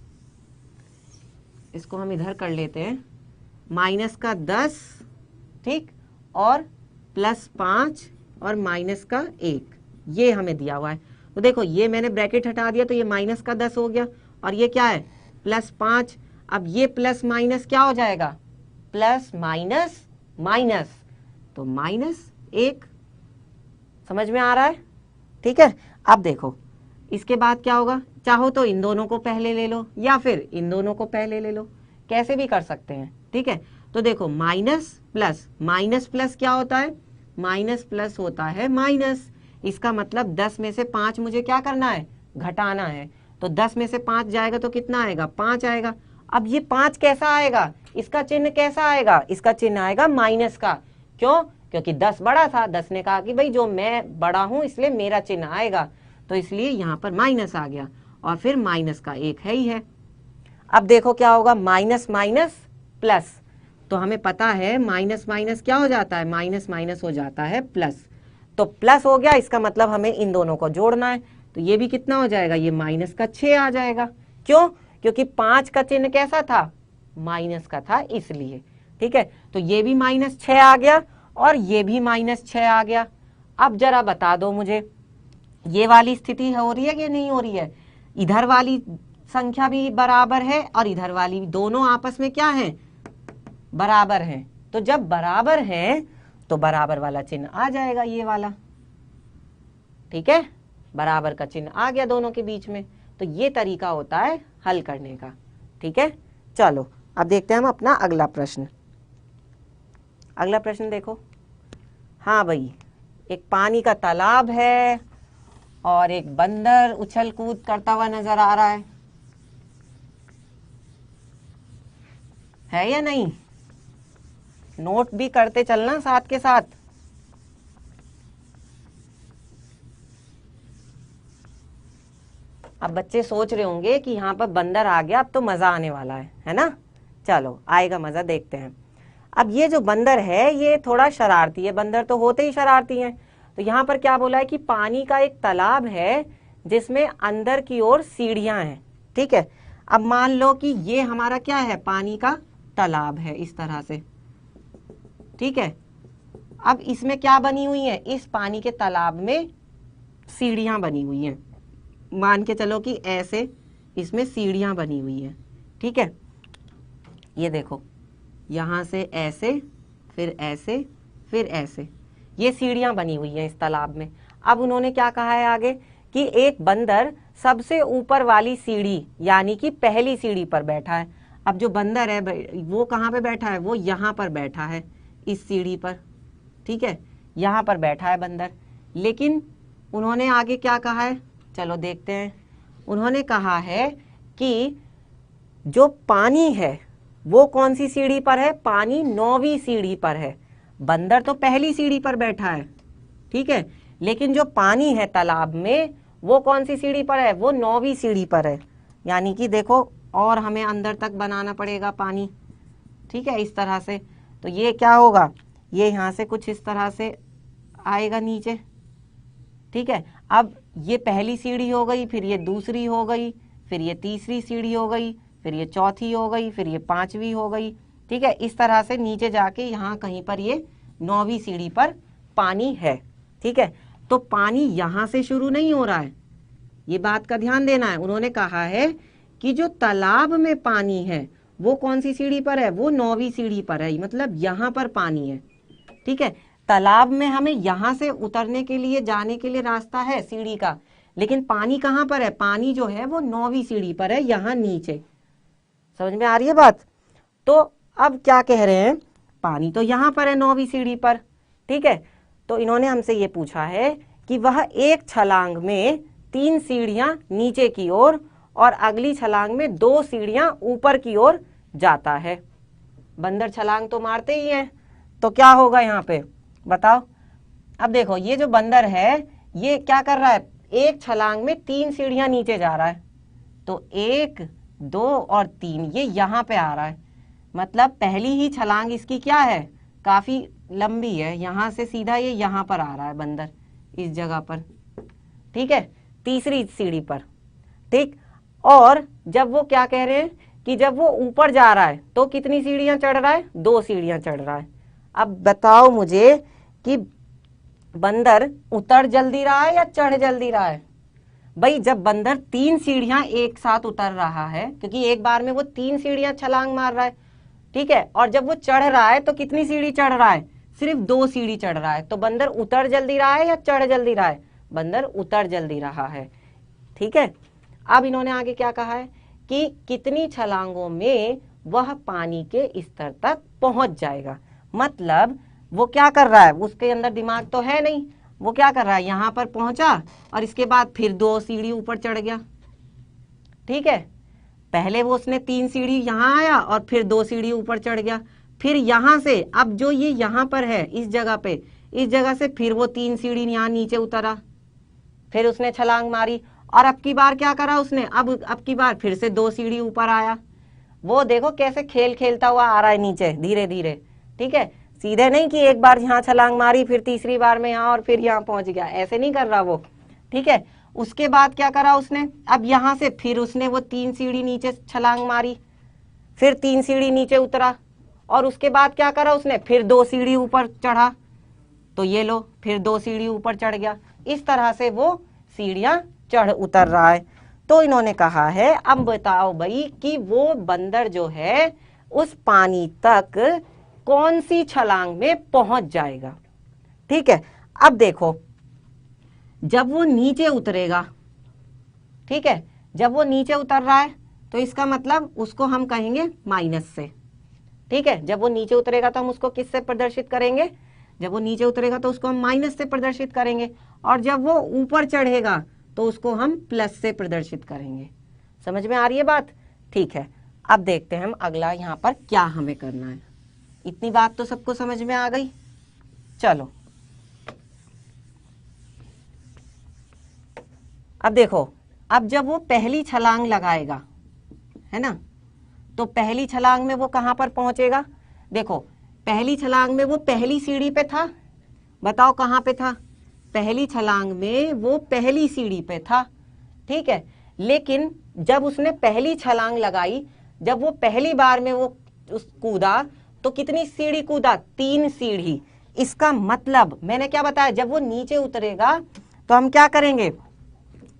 इसको हम इधर कर लेते हैं, माइनस का 10, ठीक, और प्लस 5 और माइनस का 1, ये हमें दिया हुआ है। तो देखो ये मैंने ब्रैकेट हटा दिया तो ये माइनस का 10 हो गया, और ये क्या है प्लस 5। अब ये प्लस माइनस क्या हो जाएगा, प्लस माइनस माइनस, तो -1, समझ में आ रहा है, ठीक है। अब देखो इसके बाद क्या होगा, चाहो तो इन दोनों को पहले ले लो या फिर इन दोनों को पहले ले लो, कैसे भी कर सकते हैं, ठीक है। तो देखो माइनस प्लस क्या होता है, माइनस प्लस होता है माइनस, इसका मतलब 10 में से 5 मुझे क्या करना है, घटाना है। तो 10 में से 5 जाएगा तो कितना आएगा, 5 आएगा। अब ये 5 कैसा आएगा, इसका चिन्ह कैसा आएगा, इसका चिन्ह आएगा माइनस का। क्यों, क्योंकि 10 बड़ा था, 10 ने कहा कि भाई जो मैं बड़ा हूं इसलिए मेरा चिन्ह आएगा, तो इसलिए यहाँ पर माइनस आ गया, और फिर माइनस का 1 है ही है। अब देखो क्या होगा, माइनस माइनस प्लस, तो हमें पता है माइनस माइनस क्या हो जाता है, माइनस माइनस हो जाता है प्लस, तो प्लस हो गया, इसका मतलब हमें इन दोनों को जोड़ना है, तो ये भी कितना हो जाएगा, ये माइनस का 6 आ जाएगा। क्यों, क्योंकि 5 का चिन्ह कैसा था, माइनस का था, इसलिए, ठीक है। तो ये भी -6 आ गया और ये भी -6 आ गया। अब जरा बता दो मुझे, ये वाली स्थिति हो रही है कि नहीं हो रही है, इधर वाली संख्या भी बराबर है और इधर वाली भी, दोनों आपस में क्या है, बराबर है। तो जब बराबर है तो बराबर वाला चिन्ह आ जाएगा, ये वाला, ठीक है, बराबर का चिन्ह आ गया दोनों के बीच में। तो ये तरीका होता है हल करने का, ठीक है। चलो अब देखते हैं हम अपना अगला प्रश्न। अगला प्रश्न देखो, हाँ भाई, एक पानी का तालाब है और एक बंदर उछल कूद करता हुआ नजर आ रहा है या नहीं, नोट भी करते चलना साथ के साथ। अब बच्चे सोच रहे होंगे कि यहाँ पर बंदर आ गया, अब तो मजा आने वाला है ना। चलो आएगा मजा, देखते हैं। अब ये जो बंदर है ये थोड़ा शरारती है, बंदर तो होते ही शरारती हैं। तो यहाँ पर क्या बोला है कि पानी का एक तालाब है जिसमें अंदर की ओर सीढ़ियां हैं, ठीक है। अब मान लो कि ये हमारा क्या है, पानी का तालाब है इस तरह से, ठीक है। अब इसमें क्या बनी हुई है, इस पानी के तालाब में सीढ़ियां बनी हुई हैं, मान के चलो कि ऐसे इसमें सीढ़ियां बनी हुई हैं, ठीक है। ये देखो यहाँ से ऐसे, फिर ऐसे, फिर ऐसे, ये सीढ़ियां बनी हुई हैं इस तालाब में। अब उन्होंने क्या कहा है आगे कि एक बंदर सबसे ऊपर वाली सीढ़ी यानी कि पहली सीढ़ी पर बैठा है। अब जो बंदर है वो कहाँ पे बैठा है, वो यहाँ पर बैठा है इस सीढ़ी पर, ठीक है, यहाँ पर बैठा है बंदर। लेकिन उन्होंने आगे क्या कहा है, चलो देखते हैं। उन्होंने कहा है कि जो पानी है वो कौन सी सीढ़ी पर है, पानी 9वीं सीढ़ी पर है, बंदर तो पहली सीढ़ी पर बैठा है, ठीक है। लेकिन जो पानी है तालाब में वो कौन सी सीढ़ी पर है, वो 9वीं सीढ़ी पर है। यानी कि देखो और हमें अंदर तक बनाना पड़ेगा पानी, ठीक है, इस तरह से। तो ये क्या होगा, ये यहाँ से कुछ इस तरह से आएगा नीचे, ठीक है। अब ये पहली सीढ़ी हो गई, फिर ये दूसरी हो गई, फिर ये तीसरी सीढ़ी हो गई, फिर ये चौथी हो गई, फिर ये 5वीं हो गई, ठीक है। इस तरह से नीचे जाके यहाँ कहीं पर ये 9वीं सीढ़ी पर पानी है, ठीक है। तो पानी यहाँ से शुरू नहीं हो रहा है, ये बात का ध्यान देना है। उन्होंने कहा है कि जो तालाब में पानी है वो कौन सी सीढ़ी पर है, वो 9वीं सीढ़ी पर है, मतलब यहाँ पर पानी है, ठीक है। तालाब में हमें यहाँ से उतरने के लिए, जाने के लिए रास्ता है सीढ़ी का, लेकिन पानी कहाँ पर है, पानी जो है वो 9वीं सीढ़ी पर है, यहाँ नीचे। समझ में आ रही है बात। तो अब क्या कह रहे हैं, पानी तो यहाँ पर है 9वीं सीढ़ी पर, ठीक है। तो इन्होंने हमसे ये पूछा है कि वह एक छलांग में 3 सीढ़ियां नीचे की ओर और अगली छलांग में 2 सीढ़ियां ऊपर की ओर जाता है। बंदर छलांग तो मारते ही हैं, तो क्या होगा यहाँ पे बताओ। अब देखो ये जो बंदर है ये क्या कर रहा है, एक छलांग में 3 सीढ़ियां नीचे जा रहा है, तो 1, 2 और 3 ये यहाँ पे आ रहा है। मतलब पहली ही छलांग इसकी क्या है, काफी लंबी है, यहां से सीधा ये यहां पर आ रहा है बंदर, इस जगह पर, ठीक है, तीसरी सीढ़ी पर, ठीक। और जब वो क्या कह रहे हैं कि जब वो ऊपर जा रहा है तो कितनी सीढ़ियां चढ़ रहा है, 2 सीढ़ियां चढ़ रहा है। अब बताओ मुझे कि बंदर उतर जल्दी रहा है या चढ़ जल्दी रहा है? भाई जब बंदर 3 सीढ़ियां एक साथ उतर रहा है, क्योंकि एक बार में वो 3 सीढ़ियां छलांग मार रहा है, ठीक है, और जब वो चढ़ रहा है तो कितनी सीढ़ी चढ़ रहा है, सिर्फ 2 सीढ़ी चढ़ रहा है। तो बंदर उतर जल्दी रहा है या चढ़ जल्दी रहा है? बंदर उतर जल्दी रहा है, ठीक है। अब इन्होंने आगे क्या कहा है कि कितनी छलांगों में वह पानी के स्तर तक पहुंच जाएगा। मतलब वो क्या कर रहा है, उसके अंदर दिमाग तो है नहीं, वो क्या कर रहा है, यहां पर पहुंचा और इसके बाद फिर 2 सीढ़ी ऊपर चढ़ गया, ठीक है। पहले वो उसने 3 सीढ़ी यहां आया और फिर 2 सीढ़ी ऊपर चढ़ गया, फिर यहां से अब जो ये यहां पर है इस जगह पे, इस जगह से फिर वो 3 सीढ़ी यहां नीचे उतरा, फिर उसने छलांग मारी और अब की बार क्या करा उसने, अब की बार फिर से 2 सीढ़ी ऊपर आया। वो देखो कैसे खेल खेलता हुआ आ रहा है नीचे धीरे धीरे, ठीक है। सीधे नहीं कि एक बार यहाँ छलांग मारी फिर तीसरी बार में यहाँ और फिर यहाँ पहुंच गया, ऐसे नहीं कर रहा वो, ठीक है। उसके बाद क्या करा उसने, अब यहाँ से फिर उसने वो 3 सीढ़ी नीचे छलांग मारी, फिर 3 सीढ़ी नीचे उतरा और उसके बाद क्या करा उसने, फिर 2 सीढ़ी ऊपर चढ़ा, तो ये लो फिर 2 सीढ़ी ऊपर चढ़ गया। इस तरह से वो सीढ़ियां चढ़ उतर रहा है। तो इन्होंने कहा है अब बताओ भाई कि वो बंदर जो है उस पानी तक कौन सी छलांग में पहुंच जाएगा, ठीक है। अब देखो जब वो नीचे उतरेगा, ठीक है, जब वो नीचे उतर रहा है तो इसका मतलब उसको हम कहेंगे माइनस से, ठीक है। जब वो नीचे उतरेगा तो हम उसको किससे प्रदर्शित करेंगे, जब वो नीचे उतरेगा तो उसको हम माइनस से प्रदर्शित करेंगे, और जब वो ऊपर चढ़ेगा तो उसको हम प्लस से प्रदर्शित करेंगे। समझ में आ रही है बात? ठीक है, अब देखते हैं हम अगला यहाँ पर क्या हमें करना है। इतनी बात तो सबको समझ में आ गई। चलो अब देखो, अब जब वो पहली छलांग लगाएगा, है ना, तो पहली छलांग में वो कहां पर पहुंचेगा? देखो पहली छलांग में वो पहली सीढ़ी पे था, बताओ कहां पे था? पहली छलांग में वो पहली सीढ़ी पे था, ठीक है। लेकिन जब उसने पहली छलांग लगाई, जब वो पहली बार में वो कूदा तो कितनी सीढ़ी कूदा? 3 सीढ़ी। इसका मतलब मैंने क्या बताया, जब वो नीचे उतरेगा तो हम क्या करेंगे,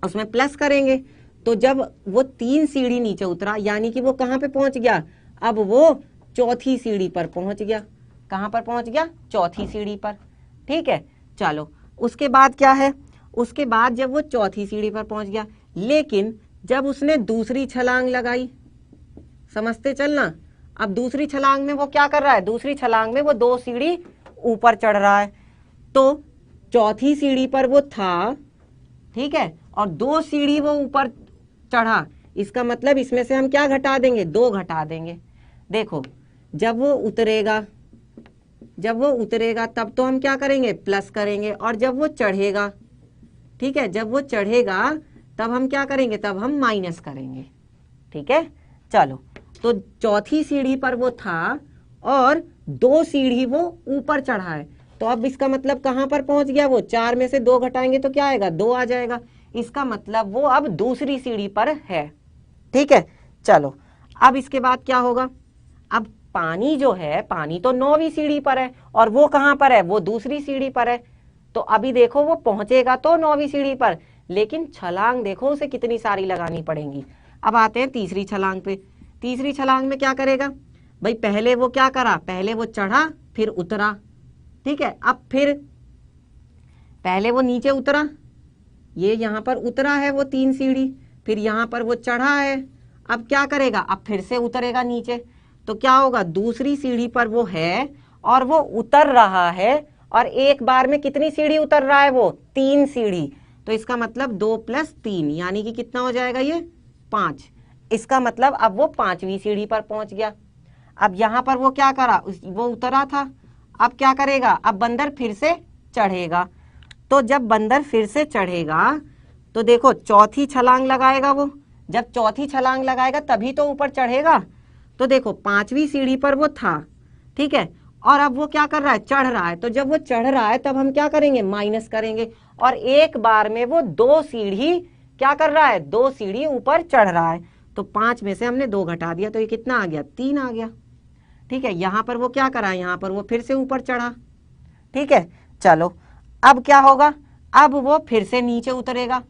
उसमें प्लस करेंगे। तो जब वो 3 सीढ़ी नीचे उतरा यानी कि वो कहां पे पहुंच गया, अब वो चौथी सीढ़ी पर पहुंच गया। कहां पर पहुंच गया? चौथी सीढ़ी पर, ठीक है। चलो उसके बाद क्या है, उसके बाद जब वो चौथी सीढ़ी पर पहुंच गया, लेकिन जब उसने दूसरी छलांग लगाई, समझते चलना, अब दूसरी छलांग में वो क्या कर रहा है, दूसरी छलांग में वो 2 सीढ़ी ऊपर चढ़ रहा है। तो चौथी सीढ़ी पर वो था, ठीक है, और 2 सीढ़ी वो ऊपर चढ़ा, इसका मतलब इसमें से हम क्या घटा देंगे, 2 घटा देंगे। देखो जब वो उतरेगा, जब वो उतरेगा तब तो हम क्या करेंगे, प्लस करेंगे, और जब वो चढ़ेगा, ठीक है, जब वो चढ़ेगा तब हम क्या करेंगे, तब हम माइनस करेंगे, ठीक है। चलो तो चौथी सीढ़ी पर वो था और 2 सीढ़ी वो ऊपर चढ़ा है, तो अब इसका मतलब कहां पर पहुंच गया वो, 4 में से 2 घटाएंगे तो क्या आएगा, 2 आ जाएगा। इसका मतलब वो अब दूसरी सीढ़ी पर है, ठीक है। चलो अब इसके बाद क्या होगा, अब पानी जो है, पानी तो 9वीं सीढ़ी पर है और वो कहां पर है, वो दूसरी सीढ़ी पर है। तो अभी देखो वो पहुंचेगा तो 9वीं सीढ़ी पर, लेकिन छलांग देखो उसे कितनी सारी लगानी पड़ेंगी। अब आते हैं तीसरी छलांग पे। तीसरी छलांग में क्या करेगा भाई, पहले वो क्या करा, पहले वो चढ़ा फिर उतरा, ठीक है। अब फिर पहले वो नीचे उतरा, ये यहाँ पर उतरा है वो 3 सीढ़ी, फिर यहाँ पर वो चढ़ा है, अब क्या करेगा, अब फिर से उतरेगा नीचे, तो क्या होगा, दूसरी सीढ़ी पर वो है और वो उतर रहा है, और एक बार में कितनी सीढ़ी उतर रहा है वो, 3 सीढ़ी। तो इसका मतलब 2 + 3 यानी कि कितना हो जाएगा ये, 5। इसका मतलब अब वो 5वीं सीढ़ी पर पहुंच गया। अब यहाँ पर वो क्या करा, वो उतरा था, अब क्या करेगा, अब बंदर फिर से चढ़ेगा। तो जब बंदर फिर से चढ़ेगा तो देखो चौथी छलांग लगाएगा वो, जब चौथी छलांग लगाएगा तभी तो ऊपर चढ़ेगा। तो देखो 5वीं सीढ़ी पर वो था, ठीक है, और अब वो क्या कर रहा है, चढ़ रहा है। तो जब वो चढ़ रहा है तब हम क्या करेंगे, माइनस करेंगे, और एक बार में वो 2 सीढ़ी क्या कर रहा है, 2 सीढ़ी ऊपर चढ़ रहा है। तो 5 में से हमने 2 घटा दिया, तो ये कितना आ गया, 3 आ गया। ठीक है, यहाँ पर वो क्या करा, यहाँ पर वो फिर से ऊपर चढ़ा। ठीक है, चलो अब क्या होगा, अब वो फिर से नीचे उतरेगा।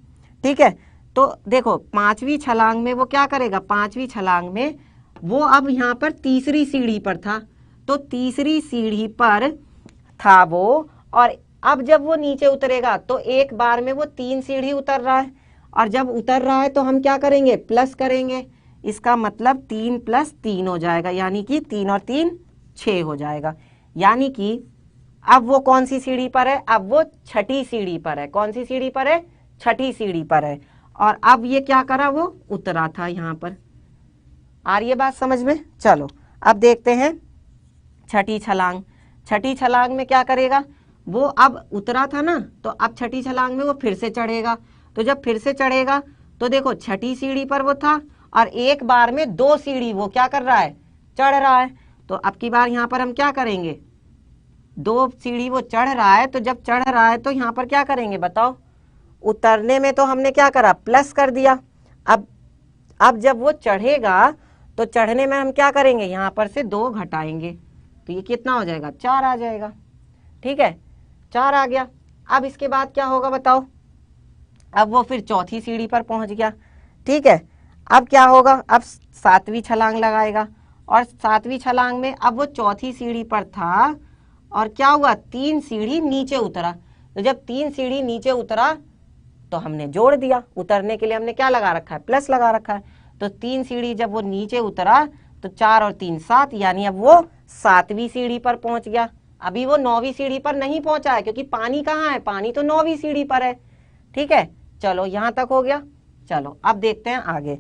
ठीक है, तो देखो 5वीं छलांग में वो क्या करेगा, 5वीं छलांग में वो अब यहाँ पर तीसरी सीढ़ी पर था, तो तीसरी सीढ़ी पर था वो, और अब जब वो नीचे उतरेगा तो एक बार में वो 3 सीढ़ी उतर रहा है, और जब उतर रहा है तो हम क्या करेंगे, प्लस करेंगे। इसका मतलब 3 + 3 हो जाएगा, यानी कि 3 और 3 6 हो जाएगा। यानी कि अब वो कौन सी सीढ़ी पर है, अब वो छठी सीढ़ी पर है। कौन सी सीढ़ी पर है, छठी सीढ़ी पर है। और अब ये क्या करा, वो उतरा था यहाँ पर। आ रही है बात समझ में? चलो अब देखते हैं छठी छलांग। छठी छलांग में क्या करेगा, वो अब उतरा था ना, तो अब छठी छलांग में वो फिर से चढ़ेगा। तो जब फिर से चढ़ेगा तो देखो छठी सीढ़ी पर वो था, और एक बार में 2 सीढ़ी वो क्या कर रहा है, चढ़ रहा है। तो अब की बार यहाँ पर हम क्या करेंगे, 2 सीढ़ी वो चढ़ रहा है, तो जब चढ़ रहा है तो यहाँ पर क्या करेंगे बताओ, उतरने में तो हमने क्या करा, प्लस कर दिया। अब जब वो चढ़ेगा तो चढ़ने में हम क्या करेंगे, यहाँ पर से 2 घटाएंगे, तो ये कितना हो जाएगा, 4 आ जाएगा। ठीक है, 4 आ गया। अब इसके बाद क्या होगा बताओ, अब वो फिर चौथी सीढ़ी पर पहुंच गया। ठीक है, अब क्या होगा, अब 7वीं छलांग लगाएगा, और 7वीं छलांग में अब वो चौथी सीढ़ी पर था, और क्या हुआ, 3 सीढ़ी नीचे उतरा। तो जब 3 सीढ़ी नीचे उतरा तो हमने जोड़ दिया, उतरने के लिए हमने क्या लगा रखा है, प्लस लगा रखा है। तो 3 सीढ़ी जब वो नीचे उतरा तो 4 और 3 7, यानी अब वो 7वीं सीढ़ी पर पहुंच गया। अभी वो 9वीं सीढ़ी पर नहीं पहुंचा है, क्योंकि पानी कहाँ है, पानी तो 9वीं सीढ़ी पर है। ठीक है, चलो यहाँ तक हो गया। चलो अब देखते हैं आगे।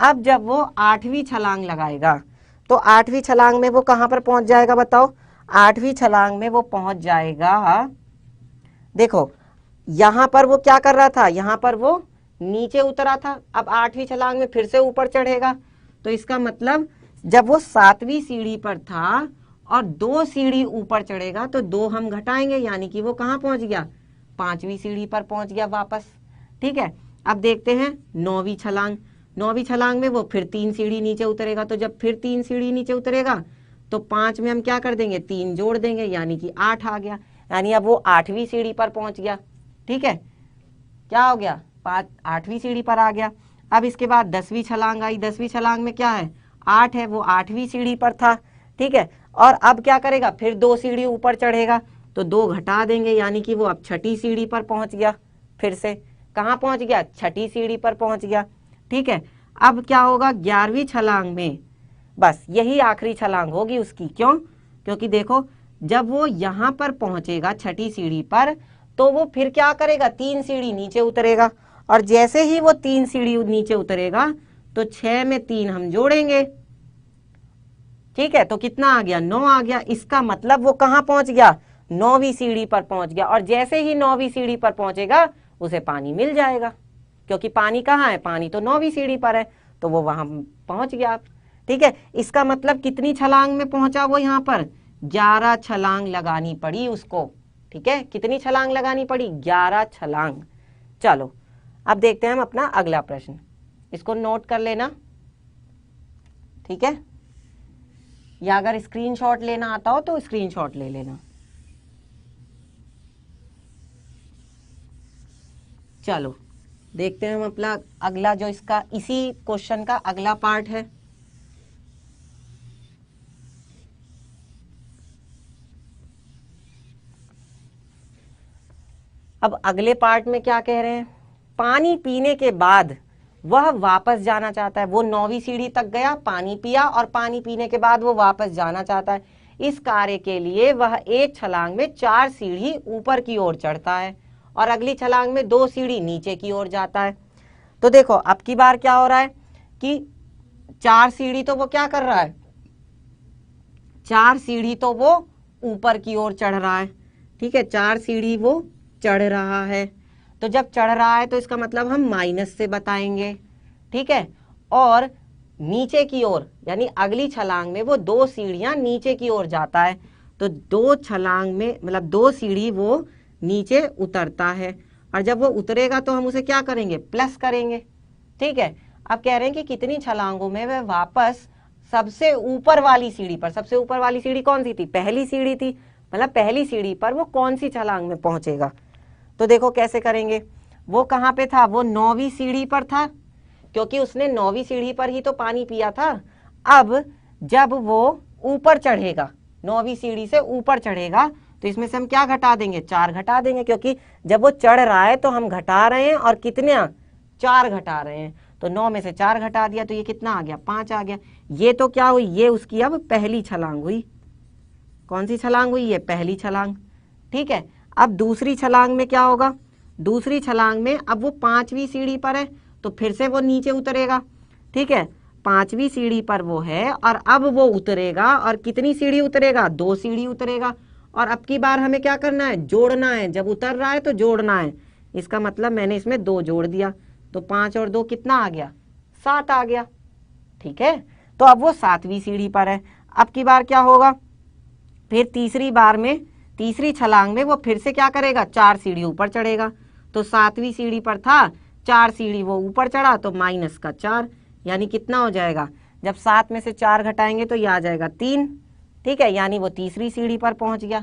अब जब वो 8वीं छलांग लगाएगा तो 8वीं छलांग में वो कहाँ पर पहुंच जाएगा बताओ, 8वीं छलांग में वो पहुंच जाएगा, देखो यहाँ पर वो क्या कर रहा था, यहाँ पर वो नीचे उतरा था, अब 8वीं छलांग में फिर से ऊपर चढ़ेगा। तो इसका मतलब जब वो 7वीं सीढ़ी पर था और 2 सीढ़ी ऊपर चढ़ेगा तो 2 हम घटाएंगे, यानी कि वो कहाँ पहुंच गया, 5वीं सीढ़ी पर पहुंच गया वापस। ठीक है, अब देखते हैं 9वीं छलांग। 9वीं छलांग में वो फिर 3 सीढ़ी नीचे उतरेगा, तो जब फिर 3 सीढ़ी नीचे उतरेगा तो 5 में हम क्या कर देंगे, 3 जोड़ देंगे, यानी कि 8 आ गया। यानी अब वो 8वीं सीढ़ी पर पहुंच गया। ठीक है, क्या हो गया, 8वीं सीढ़ी पर आ गया। अब इसके बाद 10वीं छलांग आई। 10वीं छलांग में क्या है, 8 है, वो 8वीं सीढ़ी पर था। ठीक है, और अब क्या करेगा, फिर 2 सीढ़ी ऊपर चढ़ेगा, तो 2 घटा देंगे, यानी कि वो अब छठी सीढ़ी पर पहुंच गया। फिर से कहाँ पहुंच गया, छठी सीढ़ी पर पहुंच गया। ठीक है, अब क्या होगा, 11वीं छलांग में बस यही आखिरी छलांग होगी उसकी। क्यों, क्योंकि देखो जब वो यहाँ पर पहुंचेगा छठी सीढ़ी पर, तो वो फिर क्या करेगा, 3 सीढ़ी नीचे उतरेगा, और जैसे ही वो 3 सीढ़ी नीचे उतरेगा तो 6 में 3 हम जोड़ेंगे। ठीक है, तो कितना आ गया, 9 आ गया। इसका मतलब वो कहाँ पहुंच गया, 9वीं सीढ़ी पर पहुंच गया, और जैसे ही 9वीं सीढ़ी पर पहुंचेगा उसे पानी मिल जाएगा, क्योंकि पानी कहाँ है, पानी तो 9वीं सीढ़ी पर है, तो वो वहां पहुंच गया। ठीक है, इसका मतलब कितनी छलांग में पहुंचा वो, यहाँ पर 11 छलांग लगानी पड़ी उसको। ठीक है, कितनी छलांग लगानी पड़ी, 11 छलांग। चलो अब देखते हैं हम अपना अगला प्रश्न, इसको नोट कर लेना। ठीक है, या अगर स्क्रीनशॉट लेना आता हो तो स्क्रीनशॉट ले लेना। चलो देखते हैं हम अपना अगला, जो इसका इसी क्वेश्चन का अगला पार्ट है। अब अगले पार्ट में क्या कह रहे हैं, पानी पीने के बाद वह वापस जाना चाहता है। वो 9वीं सीढ़ी तक गया, पानी पिया, और पानी पीने के बाद वो वापस जाना चाहता है। इस कार्य के लिए वह एक छलांग में 4 सीढ़ी ऊपर की ओर चढ़ता है, और अगली छलांग में 2 सीढ़ी नीचे की ओर जाता है। तो देखो अब की बार क्या हो रहा है कि 4 सीढ़ी तो वो क्या कर रहा है, 4 सीढ़ी तो वो ऊपर की ओर चढ़ रहा है। ठीक है, 4 सीढ़ी वो चढ़ रहा है, तो जब चढ़ रहा है तो इसका मतलब हम माइनस से बताएंगे। ठीक है, और नीचे की ओर यानी अगली छलांग में वो 2 सीढ़ियां नीचे की ओर जाता है, तो 2 छलांग में मतलब 2 सीढ़ी वो नीचे उतरता है, और जब वो उतरेगा तो हम उसे क्या करेंगे, प्लस करेंगे। ठीक है, अब कह रहे हैं कि कितनी छलांगों में वह वापस सबसे ऊपर वाली सीढ़ी पर, सबसे ऊपर वाली सीढ़ी कौन सी थी, पहली सीढ़ी थी, मतलब पहली सीढ़ी पर वो कौन सी छलांग में पहुंचेगा। तो देखो कैसे करेंगे, वो कहाँ पे था, वो 9वीं सीढ़ी पर था, क्योंकि उसने 9वीं सीढ़ी पर ही तो पानी पिया था। अब जब वो ऊपर चढ़ेगा, 9वीं सीढ़ी से ऊपर चढ़ेगा, तो इसमें से हम क्या घटा देंगे, 4 घटा देंगे, क्योंकि जब वो चढ़ रहा है तो हम घटा रहे हैं, और कितने, 4 घटा रहे हैं। तो 9 में से 4 घटा दिया तो ये कितना आ गया, 5 आ गया। ये तो क्या हुई, ये उसकी अब पहली छलांग हुई। कौन सी छलांग हुई, ये पहली छलांग। ठीक है, अब दूसरी छलांग में क्या होगा, दूसरी छलांग में अब वो 5वीं सीढ़ी पर है, तो फिर से वो नीचे उतरेगा। ठीक है, 5वीं सीढ़ी पर वो है, और अब वो उतरेगा, और कितनी सीढ़ी उतरेगा, 2 सीढ़ी उतरेगा। और अब की बार हमें क्या करना है, जोड़ना है, जब उतर रहा है तो जोड़ना है। इसका मतलब मैंने इसमें 2 जोड़ दिया, तो 5 और 2 कितना आ गया, 7 आ गया। ठीक है, तो अब वो 7वीं सीढ़ी पर है। अब की बार क्या होगा, फिर तीसरी बार में, तीसरी छलांग में वो फिर से क्या करेगा, 4 सीढ़ी ऊपर चढ़ेगा। तो 7वीं सीढ़ी पर था, 4 सीढ़ी वो ऊपर चढ़ा, तो माइनस का 4, यानी कितना हो जाएगा, जब 7 में से 4 घटाएंगे तो ये आ जाएगा 3। ठीक है, यानी वो तीसरी सीढ़ी पर पहुंच गया।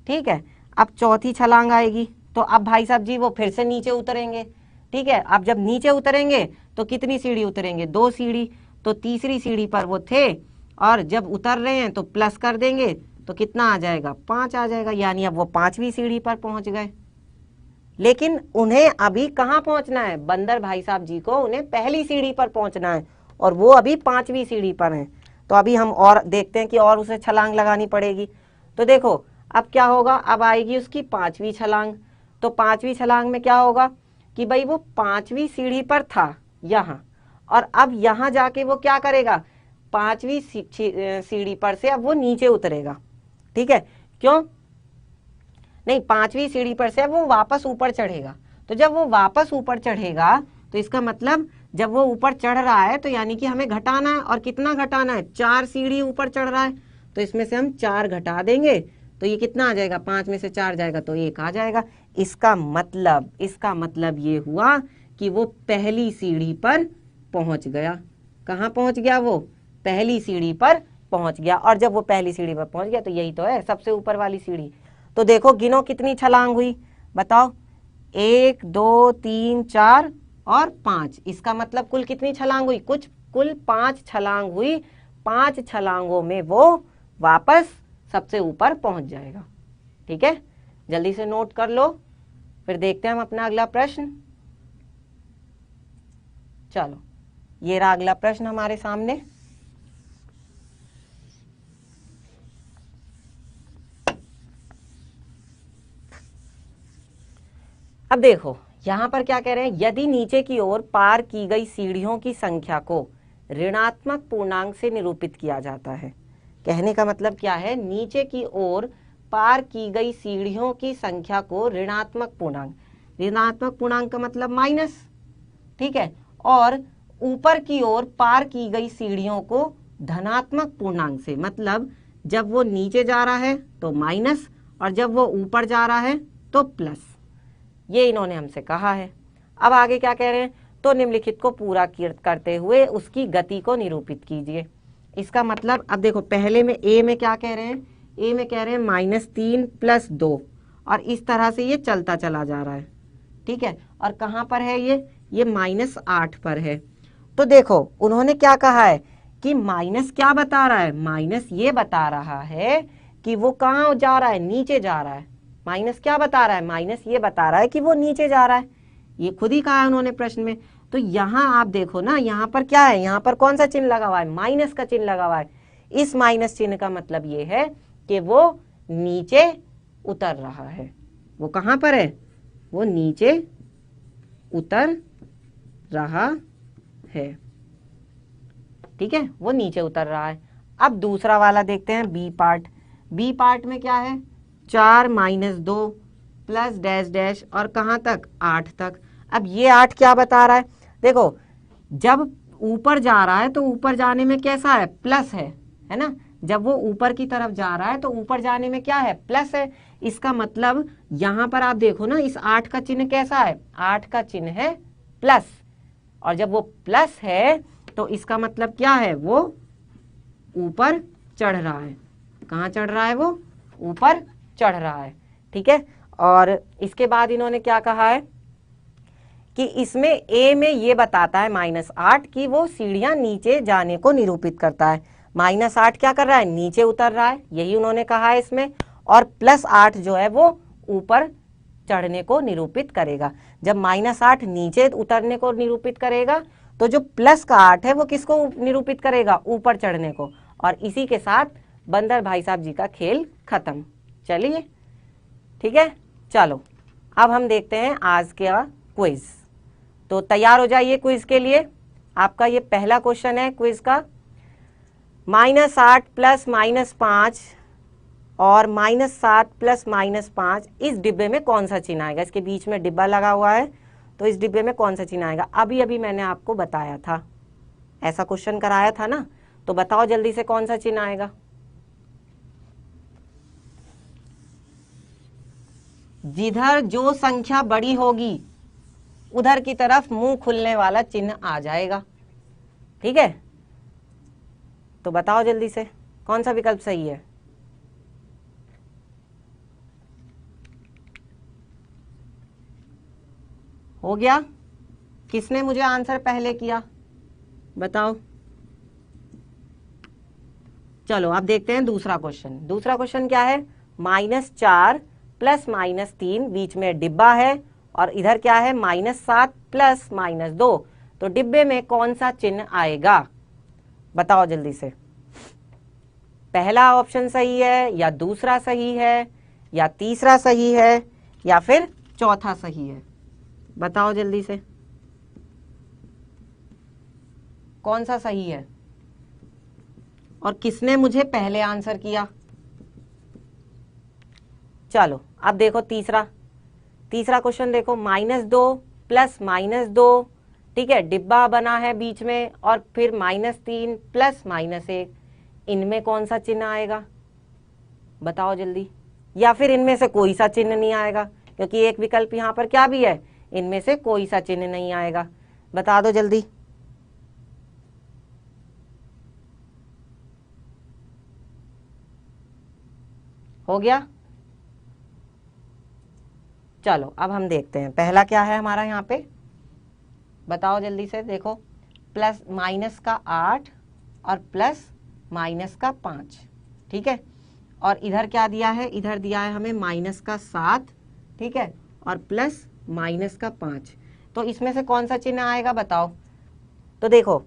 ठीक है, अब चौथी छलांग आएगी, तो अब भाई साहब जी वो फिर से नीचे उतरेंगे। ठीक है, अब जब नीचे उतरेंगे तो कितनी सीढ़ी उतरेंगे, 2 सीढ़ी, तो तीसरी सीढ़ी पर वो थे, और जब उतर रहे हैं तो प्लस कर देंगे, तो कितना आ जाएगा, 5 आ जाएगा, यानी अब वो 5वीं सीढ़ी पर पहुंच गए। लेकिन उन्हें अभी कहाँ पहुंचना है, बंदर भाई साहब जी को उन्हें पहली सीढ़ी पर पहुंचना है, और वो अभी 5वीं सीढ़ी पर हैं। तो अभी हम और देखते हैं कि और उसे छलांग लगानी पड़ेगी। तो देखो अब क्या होगा, अब आएगी उसकी 5वीं छलांग। तो 5वीं छलांग में क्या होगा कि भाई वो 5वीं सीढ़ी पर था यहाँ, और अब यहाँ जाके वो क्या करेगा, 5वीं सीढ़ी पर से अब वो नीचे उतरेगा। ठीक है, क्यों नहीं, 5वीं सीढ़ी पर से अब वो वापस ऊपर चढ़ेगा। तो जब वो वापस ऊपर चढ़ेगा तो इसका मतलब जब वो ऊपर चढ़ रहा है तो यानी कि हमें घटाना है, और कितना घटाना है, 4 सीढ़ी ऊपर चढ़ रहा है, तो इसमें से हम 4 घटा देंगे, तो ये कितना आ जाएगा, 5 में से 4 जाएगा तो 1 आ जाएगा। इसका मतलब ये हुआ कि वो पहली सीढ़ी पर पहुंच गया। कहाँ पहुंच गया, वो पहली सीढ़ी पर पहुंच गया, और जब वो पहली सीढ़ी पर पहुंच गया तो यही तो है सबसे ऊपर वाली सीढ़ी। तो देखो गिनो कितनी छलांग हुई, बताओ, 1 2 3 4 और 5। इसका मतलब कुल कितनी छलांग हुई, कुल 5 छलांग हुई। 5 छलांगों में वो वापस सबसे ऊपर पहुंच जाएगा। ठीक है, जल्दी से नोट कर लो, फिर देखते हैं हम अपना अगला प्रश्न। चलो, ये रहा अगला प्रश्न हमारे सामने। अब देखो यहाँ पर क्या कह रहे हैं, यदि नीचे की ओर पार की गई सीढ़ियों की संख्या को ऋणात्मक पूर्णांक से निरूपित किया जाता है। कहने का मतलब क्या है, नीचे की ओर पार की गई सीढ़ियों की संख्या को ऋणात्मक पूर्णांक का मतलब माइनस। ठीक है, और ऊपर की ओर पार की गई सीढ़ियों को धनात्मक पूर्णांक से, मतलब जब वो नीचे जा रहा है तो माइनस, और जब वो ऊपर जा रहा है तो प्लस। ये इन्होंने हमसे कहा है। अब आगे क्या कह रहे हैं, तो निम्नलिखित को पूरा करते हुए उसकी गति को निरूपित कीजिए। इसका मतलब अब देखो, पहले में ए में क्या कह रहे हैं, ए में कह रहे हैं -3 + 2, और इस तरह से ये चलता चला जा रहा है। ठीक है, और कहाँ पर है ये -8 पर है। तो देखो उन्होंने क्या कहा है कि माइनस क्या बता रहा है, माइनस ये बता रहा है कि वो कहाँ जा रहा है, नीचे जा रहा है। माइनस क्या बता रहा है, माइनस ये बता रहा है कि वो नीचे जा रहा है, ये खुद ही कहा है उन्होंने प्रश्न में। तो यहाँ आप देखो ना, यहाँ पर क्या है, यहाँ पर कौन सा चिन्ह लगा हुआ है, माइनस का चिन्ह लगा हुआ है। इस माइनस चिन्ह का मतलब ये है कि वो नीचे उतर रहा है। वो कहाँ पर है, वो नीचे उतर रहा है। ठीक है, वो नीचे उतर रहा है। अब दूसरा वाला देखते हैं, बी पार्ट। बी पार्ट में क्या है, 4 - 2 प्लस डैश डैश, और कहाँ तक, 8 तक। अब ये 8 क्या बता रहा है, देखो जब ऊपर जा रहा है तो ऊपर जाने में कैसा है, प्लस है ना, जब वो ऊपर की तरफ जा रहा है तो ऊपर जाने में क्या है, प्लस है। इसका मतलब यहां पर आप देखो ना, इस 8 का चिन्ह कैसा है, 8 का चिन्ह है प्लस, और जब वो प्लस है तो इसका मतलब क्या है, वो ऊपर चढ़ रहा है। कहाँ चढ़ रहा है, वो ऊपर चढ़ रहा है। ठीक है, और इसके बाद इन्होंने क्या कहा है कि इसमें ए में ये बताता है -8 कि वो सीढ़ियां नीचे जाने को निरूपित करता है। -8 क्या कर रहा है, नीचे उतर रहा है, यही उन्होंने कहा है इसमें। और +8 जो है वो ऊपर चढ़ने को निरूपित करेगा। जब -8 नीचे उतरने को निरूपित करेगा तो जो प्लस का 8 है वो किसको निरूपित करेगा, ऊपर चढ़ने को। और इसी के साथ बंदर भाई साहब जी का खेल खत्म। चलिए ठीक है, चलो अब हम देखते हैं आज का क्विज। तो तैयार हो जाइए क्विज के लिए। आपका ये पहला क्वेश्चन है क्विज का। -8 + -5 और -7 + -5, इस डिब्बे में कौन सा चिन्ह आएगा। इसके बीच में डिब्बा लगा हुआ है, तो इस डिब्बे में कौन सा चिन्ह आएगा। अभी अभी मैंने आपको बताया था, ऐसा क्वेश्चन कराया था ना, तो बताओ जल्दी से कौन सा चिन्ह आएगा। जिधर जो संख्या बड़ी होगी उधर की तरफ मुंह खुलने वाला चिन्ह आ जाएगा। ठीक है, तो बताओ जल्दी से कौन सा विकल्प सही है। हो गया, किसने मुझे आंसर पहले किया बताओ। चलो अब देखते हैं दूसरा क्वेश्चन। दूसरा क्वेश्चन क्या है, -4 + -3, बीच में डिब्बा है, और इधर क्या है, -7 + -2, तो डिब्बे में कौन सा चिन्ह आएगा बताओ जल्दी से। पहला ऑप्शन सही है, या दूसरा सही है, या तीसरा सही है, या फिर चौथा सही है, बताओ जल्दी से कौन सा सही है। और किसने मुझे पहले आंसर किया। चलो अब देखो तीसरा क्वेश्चन देखो, -2 + -2, ठीक है, डिब्बा बना है बीच में, और फिर -3 + -1, इनमें कौन सा चिन्ह आएगा बताओ जल्दी। या फिर इनमें से कोई सा चिन्ह नहीं आएगा, क्योंकि एक विकल्प यहाँ पर क्या भी है, इनमें से कोई सा चिन्ह नहीं आएगा, बता दो जल्दी। हो गया, चलो अब हम देखते हैं पहला क्या है हमारा यहाँ पे, बताओ जल्दी से। देखो -8 और +-5, ठीक है, और इधर क्या दिया है, इधर दिया है हमें -7, ठीक है, और +-5, तो इसमें से कौन सा चिन्ह आएगा बताओ। तो देखो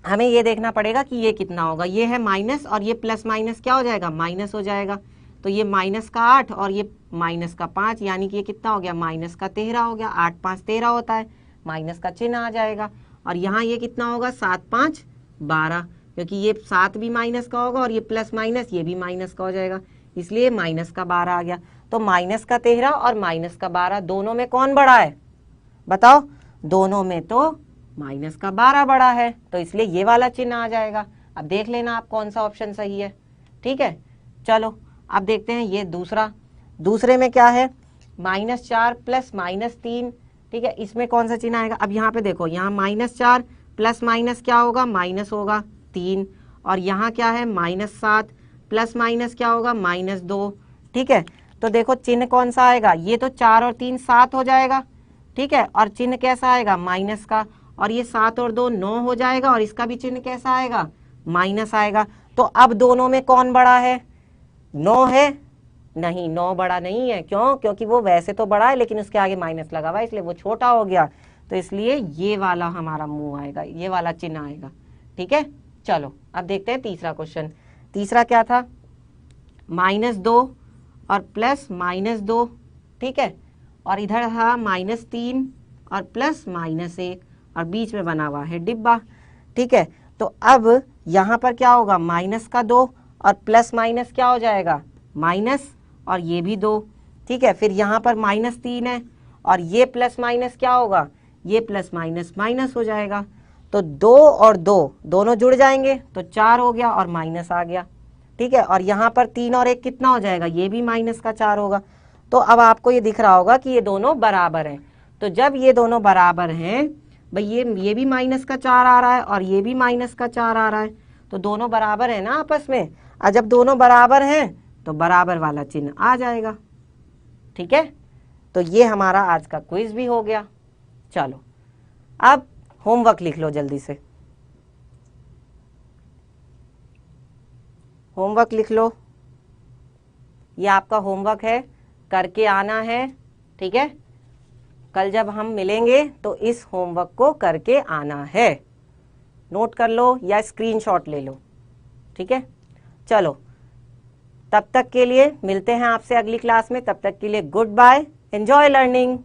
हमें ये देखना पड़ेगा कि ये कितना होगा, ये है माइनस और ये प्लस माइनस क्या हो जाएगा, माइनस हो जाएगा। तो ये -8 और ये -5, यानी कि ये कितना हो गया, -13 हो गया। 8 5 13 होता है, माइनस का चिन्ह आ जाएगा। और यहाँ ये कितना होगा, 7 5 12, क्योंकि ये 7 भी माइनस का होगा और ये प्लस माइनस ये भी माइनस का हो जाएगा, इसलिए -12 आ गया। तो -13 और -12 दोनों में कौन बड़ा है बताओ। दोनों में तो -12 बड़ा है, तो इसलिए ये वाला चिन्ह आ जाएगा। अब देख लेना आप कौन सा ऑप्शन सही है, ठीक है। चलो अब देखते हैं ये दूसरे में क्या है, -4 + -3, ठीक है, इसमें कौन सा चिन्ह आएगा। अब यहाँ पे देखो, यहाँ -4 प्लस माइनस क्या होगा, माइनस होगा 3, और यहाँ क्या है -7 प्लस माइनस क्या होगा, -2, ठीक है। तो देखो चिन्ह कौन सा आएगा, ये तो 4 और 3 7 हो जाएगा, ठीक है, और चिन्ह कैसा आएगा, माइनस का, और ये 7 और 2 9 हो जाएगा, और इसका भी चिन्ह कैसा आएगा, माइनस आएगा। तो अब दोनों में कौन बड़ा है, 9 है, नहीं 9 बड़ा नहीं है, क्यों, क्योंकि वो वैसे तो बड़ा है लेकिन उसके आगे माइनस लगा हुआ है, इसलिए वो छोटा हो गया। तो इसलिए ये वाला हमारा मुंह आएगा, ये वाला चिन्ह आएगा, ठीक है। चलो अब देखते हैं तीसरा क्वेश्चन। तीसरा क्या था, -2 और +-2, ठीक है, और इधर था -3 और +-1, और बीच में बना हुआ है डिब्बा, ठीक है। तो अब यहाँ पर क्या होगा, -2 और प्लस माइनस क्या हो जाएगा, माइनस, और ये भी 2, ठीक है। फिर यहाँ पर -3 है, और ये प्लस माइनस क्या होगा, ये प्लस माइनस माइनस हो जाएगा। तो 2 और 2 दोनों जुड़ जाएंगे तो 4 हो गया और माइनस आ गया, ठीक है, और यहाँ पर 3 और 1 कितना हो जाएगा, ये भी माइनस का 4 होगा। तो अब आपको ये दिख रहा होगा कि ये दोनों बराबर हैं। तो जब ये दोनों बराबर हैं भाई, ये भी माइनस का 4 आ रहा है और ये भी माइनस का 4 आ रहा है, तो दोनों बराबर है ना आपस में। और जब दोनों बराबर हैं तो बराबर वाला चिन्ह आ जाएगा। ठीक है, तो ये हमारा आज का क्विज भी हो गया। चलो अब होमवर्क लिख लो जल्दी से, होमवर्क लिख लो। ये आपका होमवर्क है, करके आना है। ठीक है, कल जब हम मिलेंगे तो इस होमवर्क को करके आना है। नोट कर लो या स्क्रीनशॉट ले लो। ठीक है, चलो तब तक के लिए मिलते हैं आपसे अगली क्लास में। तब तक के लिए गुड बाय, एंजॉय लर्निंग।